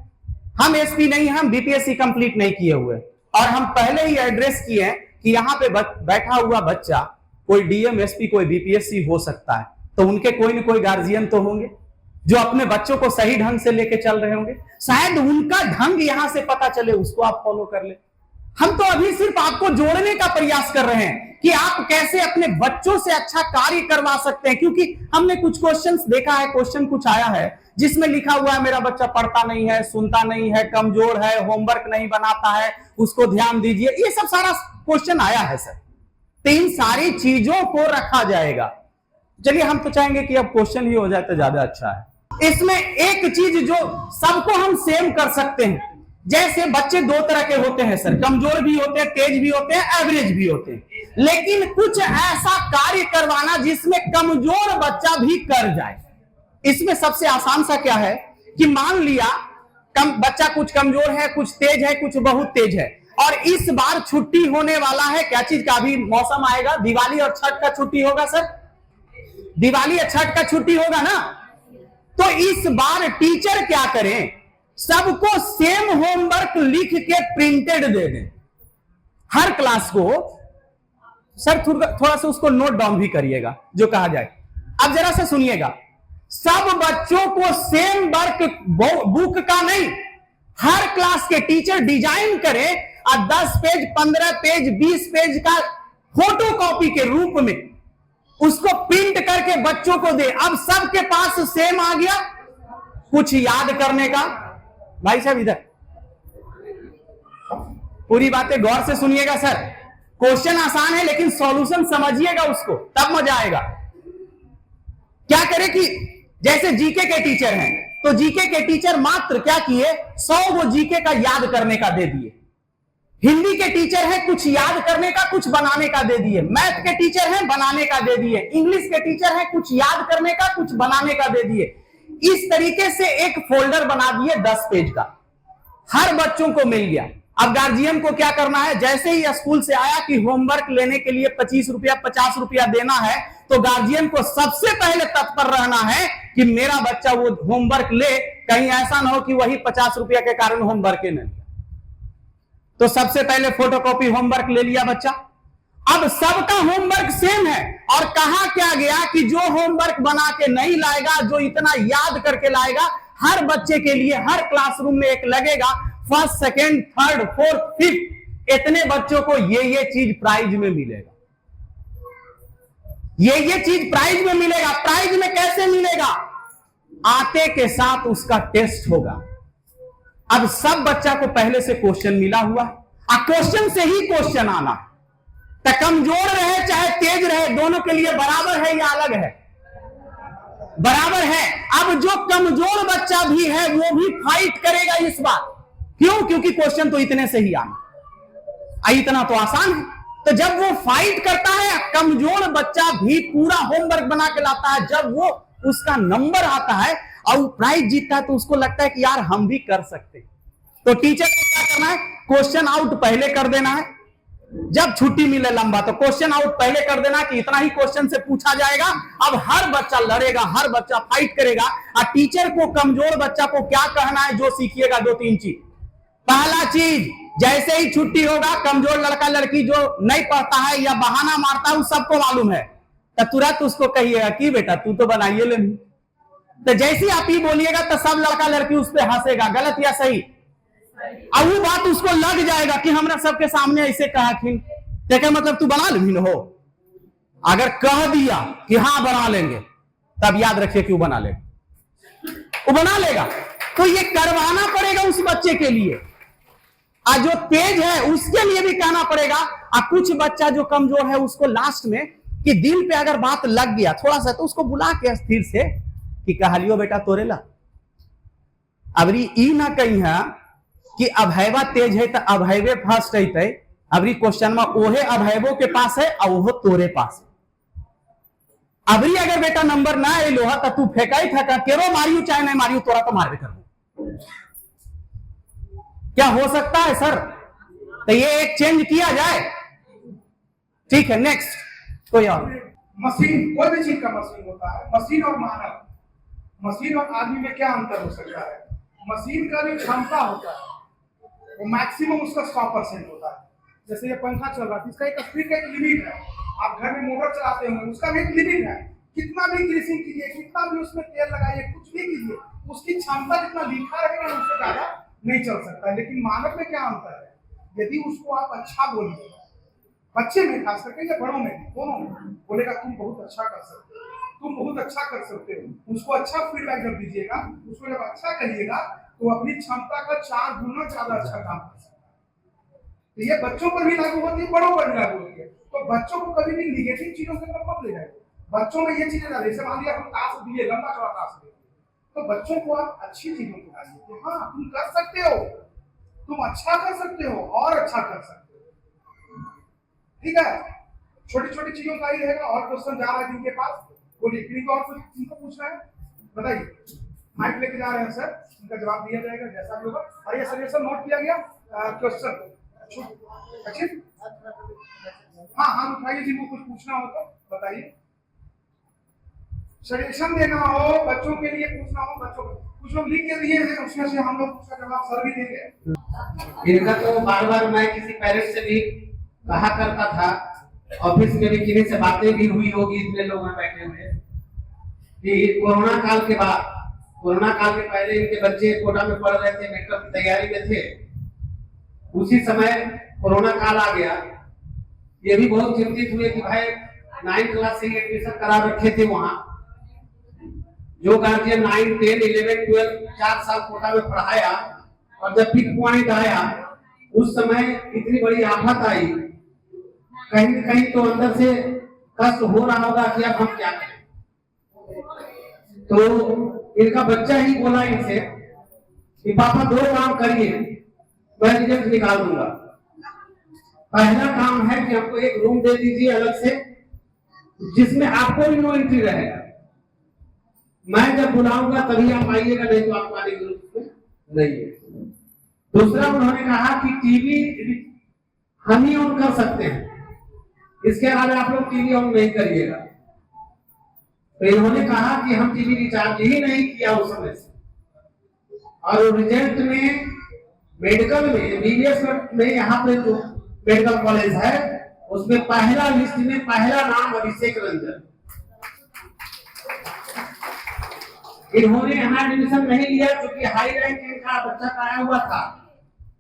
Speaker 1: हम एसपी नहीं, हम बीपीएससी कंप्लीट नहीं किए हुए, और हम पहले ही एड्रेस किए हैं कि यहां पे बैठा हुआ बच्चा कोई डीएम एसपी कोई बीपीएससी हो सकता है, तो उनके कोई न कोई गार्जियन तो होंगे जो अपने बच्चों को सही ढंग से लेके चल रहे होंगे। शायद उनका ढंग यहां से पता चले, उसको आप फॉलो कर ले। हम तो अभी सिर्फ आपको जोड़ने का प्रयास कर रहे हैं कि आप कैसे अपने बच्चों से अच्छा कार्य करवा सकते हैं, क्योंकि हमने कुछ क्वेश्चंस देखा है, क्वेश्चन कुछ आया है जिसमें लिखा हुआ है मेरा बच्चा पढ़ता नहीं है, सुनता नहीं है, कमजोर है, होमवर्क नहीं बनाता है, उसको ध्यान दीजिए। ये सब सारा क्वेश्चन आया है सर, तो इन सारी चीजों को रखा जाएगा। चलिए, हम तो चाहेंगे कि अब क्वेश्चन ही हो जाए तो ज्यादा अच्छा है। इसमें एक चीज जो सबको हम सेम कर सकते हैं, जैसे बच्चे दो तरह के होते हैं सर, कमजोर भी होते हैं, तेज भी होते हैं, एवरेज भी होते हैं, लेकिन कुछ ऐसा कार्य करवाना जिसमें कमजोर बच्चा भी कर जाए। इसमें सबसे आसान सा क्या है कि मान लिया बच्चा कुछ कमजोर है, कुछ तेज है, कुछ बहुत तेज है, और इस बार छुट्टी होने वाला है। क्या चीज का अभी मौसम आएगा, दिवाली और छठ का छुट्टी होगा सर, दिवाली और छठ का छुट्टी होगा ना। तो इस बार टीचर क्या करें, सबको सेम होमवर्क लिख के प्रिंटेड दे दें, हर क्लास को। सर थोड़ा सा उसको नोट डाउन भी करिएगा जो कहा जाए। अब जरा सा सुनिएगा, सब बच्चों को सेम वर्क बुक का नहीं, हर क्लास के टीचर डिजाइन करें और 10 पेज, 15 पेज, 20 पेज का फोटो कॉपी के रूप में उसको प्रिंट करके बच्चों को दे। अब सबके पास सेम आ गया, कुछ याद करने का। भाई साहब इधर पूरी बातें गौर से सुनिएगा सर, क्वेश्चन आसान है लेकिन सॉल्यूशन समझिएगा उसको, तब मजा आएगा। क्या करें कि जैसे जीके के टीचर हैं, तो जीके के टीचर मात्र क्या किए, 100 वो जीके का याद करने का दे दिए। हिंदी के टीचर हैं, कुछ याद करने का, कुछ बनाने का दे दिए। मैथ के टीचर हैं, बनाने का दे दिए। इंग्लिश के टीचर हैं, कुछ याद करने का, कुछ बनाने का दे दिए। इस तरीके से एक फोल्डर बना दिए 10 पेज का, हर बच्चों को मिल गया। अब गार्जियन को क्या करना है, जैसे ही स्कूल से आया कि होमवर्क लेने के लिए 25 रुपया 50 रुपया देना है, तो गार्जियन को सबसे पहले तत्पर रहना है कि मेरा बच्चा वो होमवर्क ले, कहीं ऐसा ना हो कि वही 50 रुपया के कारण होमवर्क ही नहीं। तो सबसे पहले फोटोकॉपी होमवर्क ले लिया बच्चा। अब सबका होमवर्क सेम है, और कहा क्या गया कि जो होमवर्क बना के नहीं लाएगा, जो इतना याद करके लाएगा, हर बच्चे के लिए हर क्लासरूम में एक लगेगा, first, second, third, fourth, fifth, इतने बच्चों को ये चीज प्राइज में मिलेगा, ये चीज प्राइज में मिलेगा। प्राइज में कैसे मिलेगा, आते के साथ उसका टेस्ट होगा। अब सब बच्चा को पहले से क्वेश्चन मिला हुआ, क्वेश्चन से ही क्वेश्चन आना, तो कमजोर रहे चाहे तेज रहे, दोनों के लिए बराबर है या अलग है, बराबर है। अब जो कमजोर बच्चा भी है वो भी फाइट करेगा इस बार, क्यों, क्योंकि क्वेश्चन तो इतने से ही आना, इतना तो आसान है। तो जब वो फाइट करता है, कमजोर बच्चा भी पूरा होमवर्क बना के लाता है, जब वो उसका नंबर आता है और वो प्राइज जीतता है, तो उसको लगता है कि यार हम भी कर सकते हैं। तो टीचर को क्या करना है, क्वेश्चन आउट पहले कर देना है। जब छुट्टी मिले लंबा, तो क्वेश्चन आउट पहले कर देना कि इतना ही क्वेश्चन से पूछा जाएगा। अब हर बच्चा लड़ेगा, हर बच्चा फाइट करेगा, और टीचर को कमजोर बच्चा को क्या कहना है, जो सीखिएगा 2-3 चीज। पहला चीज, जैसे ही छुट्टी होगा, कमजोर लड़का लड़की जो नहीं पढ़ता है या बहाना मारता है, वो सबको मालूम है, तो तुरंत उसको कहिएगा कि बेटा तू तो बनाइए ले। तो जैसे आप ही बोलिएगा तो सब लड़का लड़की उस पर हंसेगा, गलत या सही। अब वो बात उसको लग जाएगा कि हमरा सबके सामने ऐसे कहा कि क्या मतलब तू बना लेगी हो। अगर कह दिया कि हाँ बना लेंगे, तब याद रखिए कि वो बना लेगा, वो बना लेगा। तो ये करवाना पड़ेगा उस बच्चे के लिए, और जो तेज है उसके लिए भी कहना पड़ेगा। और कुछ बच्चा जो कमजोर है उसको लास्ट में कि दिल पे अगर बात लग गया थोड़ा सा, तो उसको बुला के स्थिर से कि कहलियो बेटा तोरे ला। अबरी ई ना कही है कि अभयवा तेज है तो अभयवे फर्स्ट है। अबरी क्वेश्चन में ओहे अभयवो के पास है और वो तोरे पास है। अबरी अगर बेटा नंबर ना ए लोहा तो तू फेंकाई था केरो मारियो चाहे नहीं मारियो, तोरा तो मारवे कर। क्या हो सकता है सर? तो ये एक चेंज किया जाए, ठीक है। नेक्स्ट कोई और?
Speaker 2: मशीन, कोई भी चीज का मशीन होता है, मशीन और मानव, मशीन और आदमी में क्या अंतर हो सकता है? मशीन का जो क्षमता होता है वो मैक्सिमम उसका 100% होता है। जैसे ये पंखा चल रहा है, इसका एक स्पीड का एक लिमिट है। आप घर में मोटर चलाते होंगे, उसका भी एक लिमिट है। कितना भी ग्रीसिंग कीजिए, कितना भी उसमें तेल लगाइए, कुछ भी कीजिए, उसकी क्षमता जितना लिखा रहेगा उससे ज्यादा नहीं चल सकता है। लेकिन मानव में क्या अंतर है? यदि उसको आप अच्छा बोलिए, बच्चे में खास करके या बड़ों में, दोनों में बोलेगा तुम बहुत अच्छा कर सकते हो, तुम बहुत अच्छा कर सकते हो, उसको अच्छा फीडबैक जब दीजिएगा, उसको जब अच्छा करिएगा तो अपनी क्षमता का 4 गुना ज्यादा अच्छा काम कर सकता है। तो ये बच्चों पर भी लागू होती है, बड़ों पर भी लागू होती है। तो बच्चों को कभी भी निगेटिव चीजों से मत ले जाए। बच्चों में ये चीजें डाले, जैसे मान लिया हम टास्क दिए, लंबा चौड़ा टास्क दिए, तो बच्चों को आप अच्छी चीजों को डालिए। हाँ तुम कर सकते हो, तुम अच्छा कर सकते हो और अच्छा कर सकते हो, ठीक है। छोटी छोटी चीजों का ही रहेगा। और क्वेश्चन जा रहा है जिनके पास, बोलिए। किसी को और कुछ इनको पूछना है बताइए। माइक लेके जा रहे हैं सर, उनका जवाब दिया जाएगा जैसा भी होगा। और ये सजेशन नोट किया गया क्वेश्चन। अच्छे, हाँ हाँ उठाइए, जिनको कुछ पूछना हो तो बताइए। सजेशन देना हो बच्चों के लिए, पूछना हो बच्चों को, कुछ लोग लिख के दिए हैं, उसमें से हम लोग उसका जवाब सर भी देंगे।
Speaker 3: इनका तो बार बार मैं किसी पेरेंट्स से भी कहा करता था, ऑफिस में भी किसी से बातें भी हुई होगी, इतने लोग में बैठे हुए, कि कोरोना काल के बाद, कोरोना काल के पहले इनके बच्चे कोटा में पढ़ रहे थे, मेडिकल की तैयारी में थे, उसी समय कोरोना काल आ गया। ये भी बहुत चिंतित हुए कि भाई 9th क्लास से एडमिशन करा रखे थे वहां, जो गार्जियन 9, 10, 11, 12 4 साल कोटा में पढ़ाया, और जब पिक पॉइंट आया उस समय इतनी बड़ी आफत आई, कहीं न कहीं तो अंदर से कष्ट हो रहा होगा कि अब हम क्या करें। तो इनका बच्चा ही बोला इनसे कि पापा 2 काम करिए, मैं रिजल्ट निकाल दूंगा। पहला काम है कि आपको एक रूम दे दीजिए अलग से, जिसमें आपको भी नो एंट्री रहेगा। मैं जब बुलाऊंगा तभी आप आइएगा, नहीं तो आपको आने की जरूरत नहीं है। दूसरा उन्होंने कहा कि टीवी हम ही ऑन कर सकते हैं, इसके अलावा आप लोग टीवी ऑन नहीं करिएगा। तो इन्होंने कहा कि हम टीवी रिचार्ज ही नहीं किया उस समय से, और रिजल्ट में मेडिकल में एमबीबीएस में यहाँ पे जो मेडिकल कॉलेज है उसमें पहला लिस्ट में पहला नाम अभिषेक रंजन। इन्होंने यहाँ एडमिशन नहीं लिया क्योंकि हाई रैंक इनका बच्चा का आया हुआ था।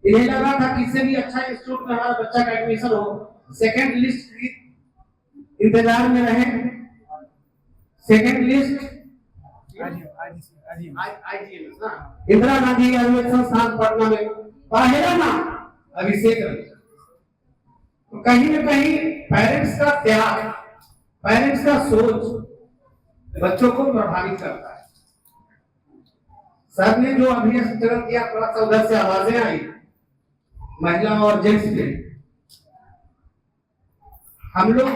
Speaker 3: इन्हें लगा था कि इससे भी अच्छा इंस्टीट्यूट में हमारा बच्चा का एडमिशन हो, सेकंड लिस्ट की इंतजार में रहे। सेकंड लिस्ट इंदिरा गांधी आयुर्वेद संस्थान पटना में पहला नाम अभिषेक रंजन। तो कहीं न कहीं पेरेंट्स का त्याग, पेरेंट्स का सोच बच्चों को प्रभावित करता है। सर ने जो अभी स्ट्रगल किया, थोड़ा सा उधर से आवाजें आई महिला और जेंट्स में, हम लोग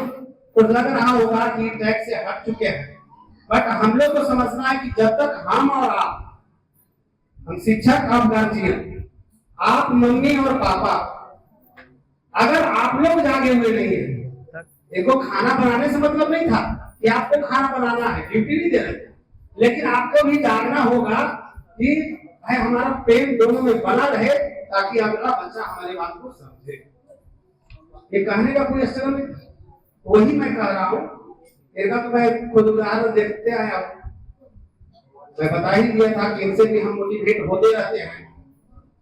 Speaker 3: को लग रहा होगा कि टैक्स से हट चुके हैं, बट हम लोग को समझना है कि जब तक हम और आप, हम शिक्षक और गार्जियन, आप मम्मी और पापा, अगर आप लोग जागे हुए नहीं है, देखो खाना बनाने से मतलब नहीं था कि आपको खाना बनाना है, ड्यूटी नहीं दे रहे थे, लेकिन आपको भी जागना होगा कि भाई हमारा प्रेम दोनों में बना रहे ताकि अगला बच्चा हमारी बात को समझे। ये कहने का कोई स्ट्रगल नहीं, वही मैं कह रहा हूँ इनका तो मैं खुद उदाहरण देखते आए आप, मैं बता ही दिया था कि इनसे भी हम मोटिवेट होते रहते हैं।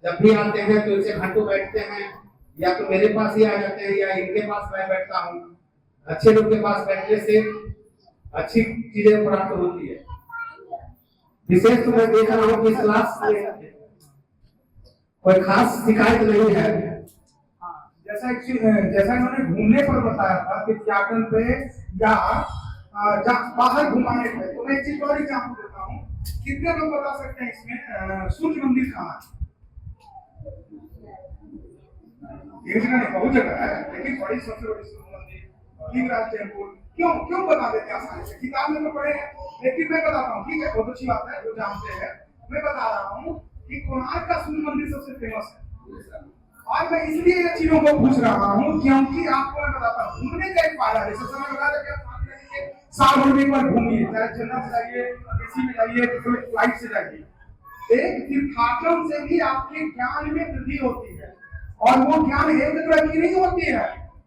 Speaker 3: जब भी आते हैं तो इनसे घंटों बैठते हैं, या तो मेरे पास ही आ जाते हैं या इनके पास मैं बैठता हूँ। अच्छे लोग के पास बैठने से अच्छी चीजें प्राप्त होती है। विशेष तो मैं देख रहा हूँ कि इस क्लास में कोई खास शिकायत नहीं है।
Speaker 2: जैसा इन्होंने घूमने पर बताया था तीर्थयाटन पे या बाहर घुमाने पे, तो मैं एक चीज और एग्जाम्पल देता हूँ। कितने लोग बता सकते हैं इसमें सूर्य मंदिर कहाँ है? एक जगह नहीं, बहुत जगह है, लेकिन बड़ी सबसे बड़ी सूर्य मंदिर लिंगराज टेम्पल। क्यों बता देते हैं आसानी से? किताब में तो पढ़े हैं, लेकिन मैं बताता हूँ, ठीक है, बहुत अच्छी बात है, जो जानते हैं। मैं बता रहा हूँ कि कोणार्क का सूर्य मंदिर सबसे फेमस है। और मैं इसलिए ये चीजों को पूछ रहा हूँ क्योंकि आपको मैं बताता हूँ, घूमने का एक फायदा है। जैसे समय बता रहे हैं, साल भर में एक बार घूमिए, चाहे जनरल से जाइए, एसी में जाइए, फ्लाइट से जाइए। एक तीर्थयाटन से भी आपके ज्ञान में वृद्धि होती है, और वो ज्ञान एक तरह की नहीं होती है,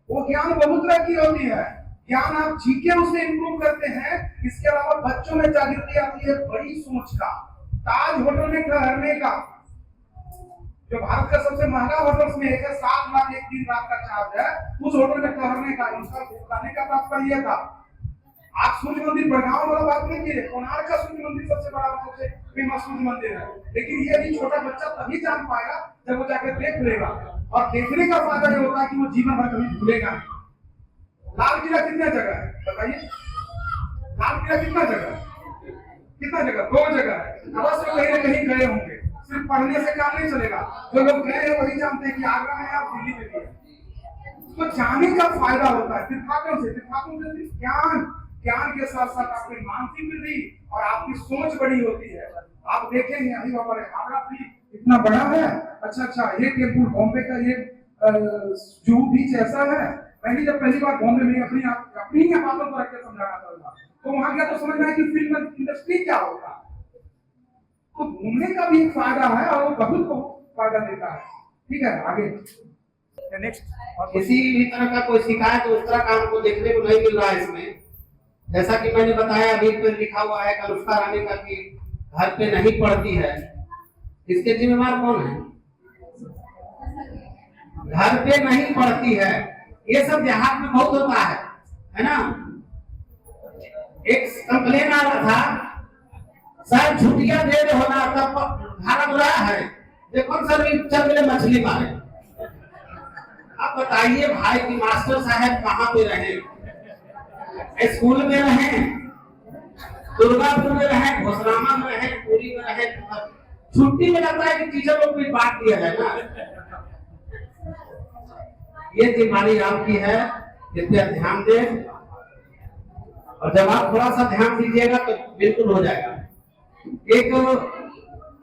Speaker 2: वो ज्ञान बहुत तरह की होती है। ज्ञान आप जीके उसे इंप्रूव करते हैं। इसके अलावा बच्चों में जागृति आती है बड़ी सोच का। ताज होटल में ठहरने का, जो भारत का सबसे महंगा होटल में एक है, 7 लाख एक दिन रात का चार्ज है, उस होटल में ठहरने का, उसका बताने का तात्पर्य था। आप सूर्य मंदिर बड़गांव वाला बात नहीं कीजिए, कोणार्क का सूर्य मंदिर सबसे बड़ा, सबसे फेमस सूर्य मंदिर है। लेकिन ये भी छोटा बच्चा तभी जान पाएगा जब वो जाकर देख लेगा, और देखने का फायदा ये होता है कि वो जीवन भर कभी भूलेगा नहीं। लाल किला कितने जगह है बताइए? लाल किला कितना जगह है? 2 जगह है। अवश्य कहीं न कहीं गए होंगे, सिर्फ पढ़ने से काम नहीं चलेगा। जो लोग गए हैं वही जानते हैं कि आगरा है या दिल्ली में भी है। तो जाने का फायदा होता है तीर्थयाटन से। ज्ञान के साथ साथ आपकी मानसिक वृद्धि और आपकी सोच बड़ी होती है। आप देखेंगे अभी हमारे आगरा भी इतना बड़ा है। अच्छा, ये टेम्पल बॉम्बे का ये जूहू बीच ऐसा है। मैंने जब पहली बार बॉम्बे में अपनी बातों को रख के समझाना था, तो वहां गया तो समझ में आया कि फिल्म इंडस्ट्री क्या होगा। तो घूमने का भी एक फायदा है, और वो बहुत फायदा देता है। ठीक है, आगे नेक्स्ट।
Speaker 3: किसी भी तरह का कोई शिकायत उस तरह का हमको देखने को नहीं मिल रहा है इसमें। जैसा कि मैंने बताया, अभी पे लिखा हुआ है अनुष्का रानी का कि घर पे नहीं पढ़ती है। इसके जिम्मेदार कौन है? घर पे नहीं पढ़ती है, ये सब देहात में बहुत होता है ना। एक कंप्लेन आ रहा था, सर छुट्टियां दे रहे हो ना, तब धारा बुलाया है, देखो सर चल मिले मछली मारे। अब बताइए भाई कि मास्टर साहब कहाँ पे रहे? स्कूल में रहे, दुर्गापुर में रहे, घोसरामा में रहे, पूरी में रहे, छुट्टी में लगता है कि टीचर लोग को बांट दिया जाए ना। ये जिम्मेदारी आपकी है, इस पर ध्यान दें, और जब आप थोड़ा सा ध्यान दीजिएगा तो बिल्कुल हो जाएगा। एक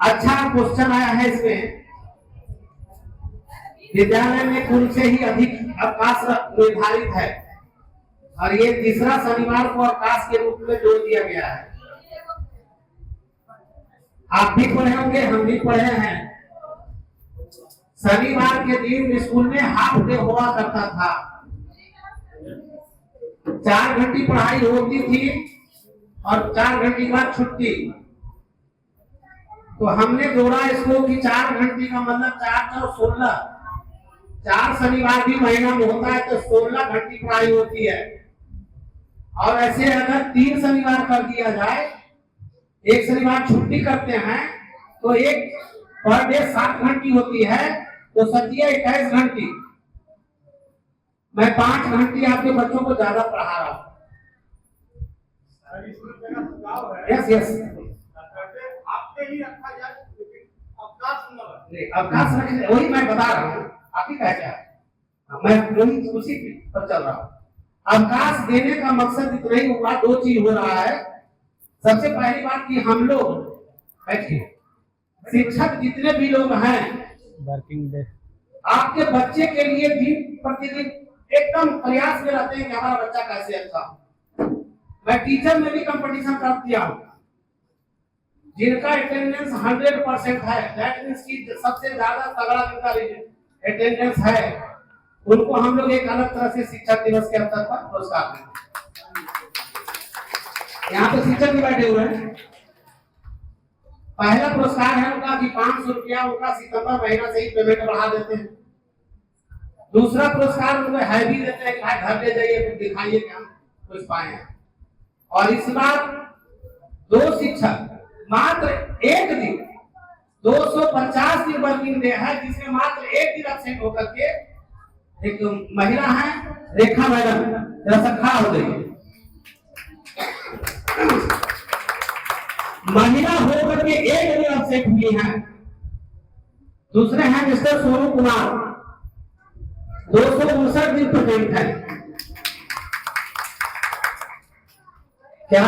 Speaker 3: अच्छा क्वेश्चन आया है इसमें, विद्यालय में कुल से ही अधिक अवकाश निर्धारित है, और ये तीसरा शनिवार को अवकाश के रूप में जोड़ दिया गया है। आप भी पढ़े होंगे, हम भी पढ़े हैं। शनिवार के दिन स्कूल में हाफ डे हुआ करता था। 4 घंटे पढ़ाई होती थी और 4 घंटे के बाद छुट्टी। तो हमने जोड़ा इसको कि 4 घंटे का मतलब 4 और 16, 4 शनिवार भी महीना में होता है तो 16 घंटे पढ़ाई होती है। और ऐसे अगर 3 शनिवार कर दिया जाए, 1 शनिवार छुट्टी करते हैं, तो एक पर डे 7 घंटी होती है, तो सचिए 21 घंटी। मैं 5 घंटे आपके बच्चों को ज्यादा पढ़ा रहा हूँ। यस
Speaker 2: आपके ही रखा जाए,
Speaker 3: अवकाश रखने, वही मैं बता रहा हूँ। आप ही क्या मैं वही उसी पर चल रहा हूँ। अवकाश देने का मकसद इतना ही हुआ, 2 चीज हो रहा है। सबसे पहली बात कि हम लोग बैठिए, शिक्षक जितने भी लोग हैं,
Speaker 1: वर्किंग डे,
Speaker 3: आपके बच्चे के लिए दिन प्रतिदिन एकदम प्रयास में रहते हैं कि हमारा बच्चा कैसे अच्छा हो। मैं टीचर में भी कंपटीशन कर दिया हूँ, जिनका अटेंडेंस 100% है, दैट मींस कि सबसे ज्यादा तगड़ा जिनका अटेंडेंस है, उनको हम लोग एक अलग तरह से शिक्षक दिवस के अवसर पर पुरस्कार देते हैं। यहाँ पे शिक्षक भी बैठे हुए हैं। पहला पुरस्कार है उनका कि 500 रुपया उनका सितंबर महीना से ही पेमेंट बढ़ा देते हैं। दूसरा पुरस्कार उनको है भी देते हैं कि भाई घर ले जाइए, कुछ दिखाइए कि हम कुछ पाए हैं। और इस बार 2 शिक्षक मात्र एक दिन 250 दिन वर्किंग डे है, जिसमें मात्र एक दिन एब्सेंट होकर के एक महिला है रेखा मैडम, जरा सा खड़ा हो गई, महिला होकर के एक दिन एब्सेंट हुई है। दूसरे हैं मिस्टर सोनू कुमार, 259 दिन प्रेजेंट है। क्या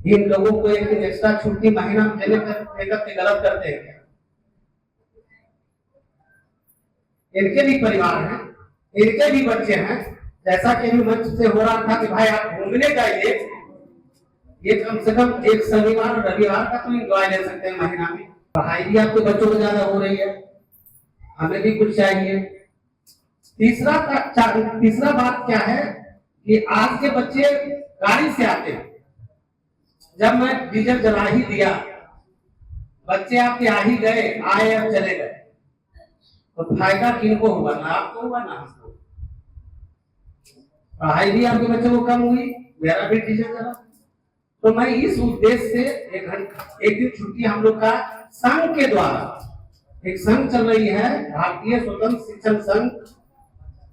Speaker 3: इन लोगों को एक दिन एक्स्ट्रा छुट्टी महीना में देने के गलत करते हैं क्या? इनके भी परिवार हैं, इनके भी बच्चे हैं। जैसा कि मंच से हो रहा था कि भाई आप घूमने जाइए, ये कम से कम एक शनिवार रविवार का तो एंजॉय ले सकते हैं महीना में। पढ़ाई भी आपके बच्चों को ज्यादा हो रही है, हमें भी कुछ चाहिए। तीसरा बात क्या है कि आज के बच्चे गाड़ी से आते हैं। जब मैं डीजल जला ही दिया, बच्चे आपके आ ही गए, आए और चले गए, तो फायदा किनको हुआ? ना आपको हुआ ना हमको। पढ़ाई भी आपके बच्चों को कम हुई, मेरा भी डीजल जला। तो मैं इस उद्देश्य से एक दिन छुट्टी हम लोग का संघ के द्वारा एक संघ चल रही है, भारतीय स्वतंत्र शिक्षण संघ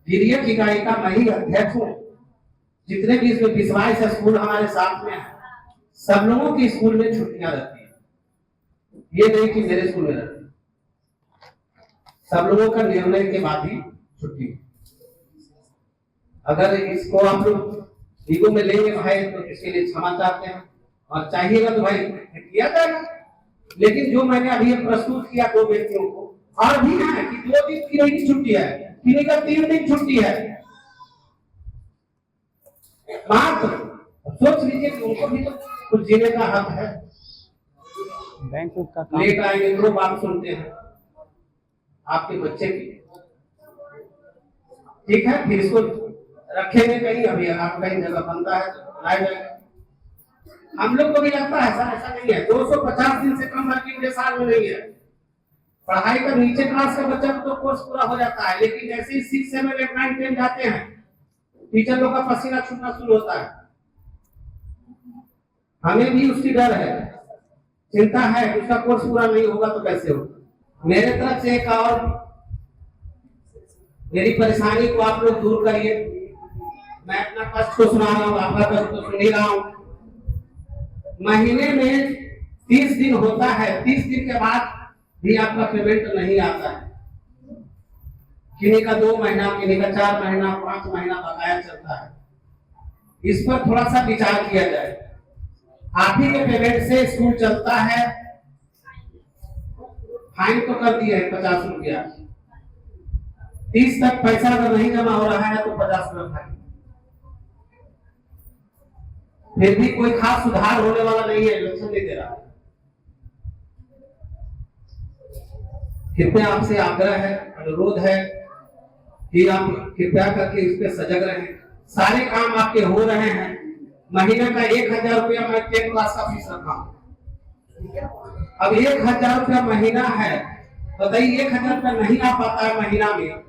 Speaker 3: गिरियत इकाई का मैं ही अध्यक्ष हूँ। जितने भी इसमें 22 स्कूल हमारे साथ में है, सब लोगों की स्कूल में छुट्टियां रहती है। ये नहीं कि मेरे स्कूल में रहती, सब लोगों का निर्णय के बाद ही छुट्टी। अगर इसको आप लोग ईगो में लेंगे भाई तो इसके लिए क्षमा चाहते हैं, और चाहिएगा तो भाई किया जाएगा। लेकिन जो मैंने अभी प्रस्तुत किया 2 व्यक्तियों को, और भी है कि 2 दिन किन्हीं की छुट्टी है, किन्हीं का 3 दिन छुट्टी है। मात्र सोच लीजिए कि उनको भी तो कुछ जीने का हक है।
Speaker 1: बैंक का काम
Speaker 3: लेट आएंगे तो बात सुनते हैं आपके बच्चे की, ठीक है, फिर इसको रखेंगे कहीं, अभी अगर कहीं जगह बनता है तो लाया जाएगा। हम लोग को भी लगता है सर, ऐसा नहीं है। 250 दिन से कम वर्किंग डे साल में नहीं है। पढ़ाई का नीचे क्लास का बच्चा तो कोर्स पूरा हो जाता है, लेकिन जैसे ही 6, 7, 8, 9, 10 जाते हैं, टीचर लोग का पसीना छूटना शुरू होता है। हमें भी उसकी डर है, चिंता है, उसका कोर्स पूरा नहीं होगा तो कैसे होगा। मेरे तरफ से एक और मेरी परेशानी को आप लोग दूर करिए। मैं अपना कष्ट को सुना रहा हूँ, आपका कष्ट तो सुन ही रहा हूँ। महीने में 30 दिन होता है, 30 दिन के बाद भी आपका पेमेंट नहीं आता है। किन्हीं का 2 महीना, किन्हीं का 4 महीना, 5 महीना बकाया चलता है। इस पर थोड़ा सा विचार किया जाए। आप ही के पेमेंट से स्कूल चलता है। फाइन तो कर दिया है 50 रुपया, 30 तक पैसा अगर नहीं जमा हो रहा है तो 50 रुपया फाइन। फिर भी कोई खास सुधार होने वाला नहीं है, इलेक्शन नहीं दे रहा। कृपया आपसे आग्रह है, अनुरोध है कि आप कृपया करके इस पे सजग रहें। सारे काम आपके हो रहे हैं। महीने का 1000 रुपया मैं 10 क्लास का फीस रखा हूं। अब 1000 रुपया महीना है, बताइए 1000 रुपया नहीं आ पाता है महीना में।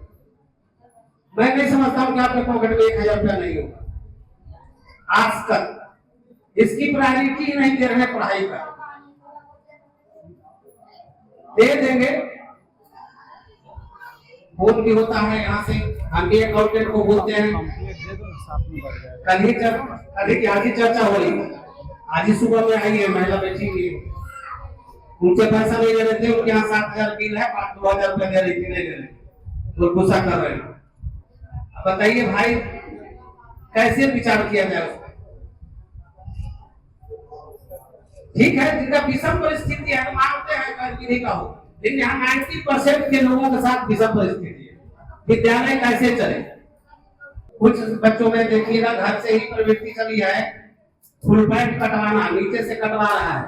Speaker 3: मैं नहीं समझता हूं कि आपके पॉकेट में 1000 रुपया नहीं होगा। आज तक इसकी प्रायोरिटी ही नहीं दे रहे हैं पढ़ाई का। दे देंगे, फोन भी होता है यहाँ से, हम भी अकाउंटेंट को बोलते हैं। कल ही आज ही चर्चा हो रही, आज ही सुबह में आई है, महिला बैठी हुई है, उनसे पैसा नहीं ले रहे थे, उनके यहाँ 7000 बिल है, 2000 रुपया दे रही थी, नहीं दे रहे, तो गुस्सा कर रहे हैं। बताइए भाई कैसे विचार किया जाए उसमें? ठीक है, जिनका विषम परिस्थिति है तो मानते हैं कि नहीं का हो, लेकिन यहाँ 90% के लोगों के साथ विषम परिस्थिति है। विद्यालय कैसे चले? कुछ बच्चों में देखिएगा घर से ही प्रवृत्ति चली है, फुल पैंट कटवाना, नीचे से कटवा रहा है,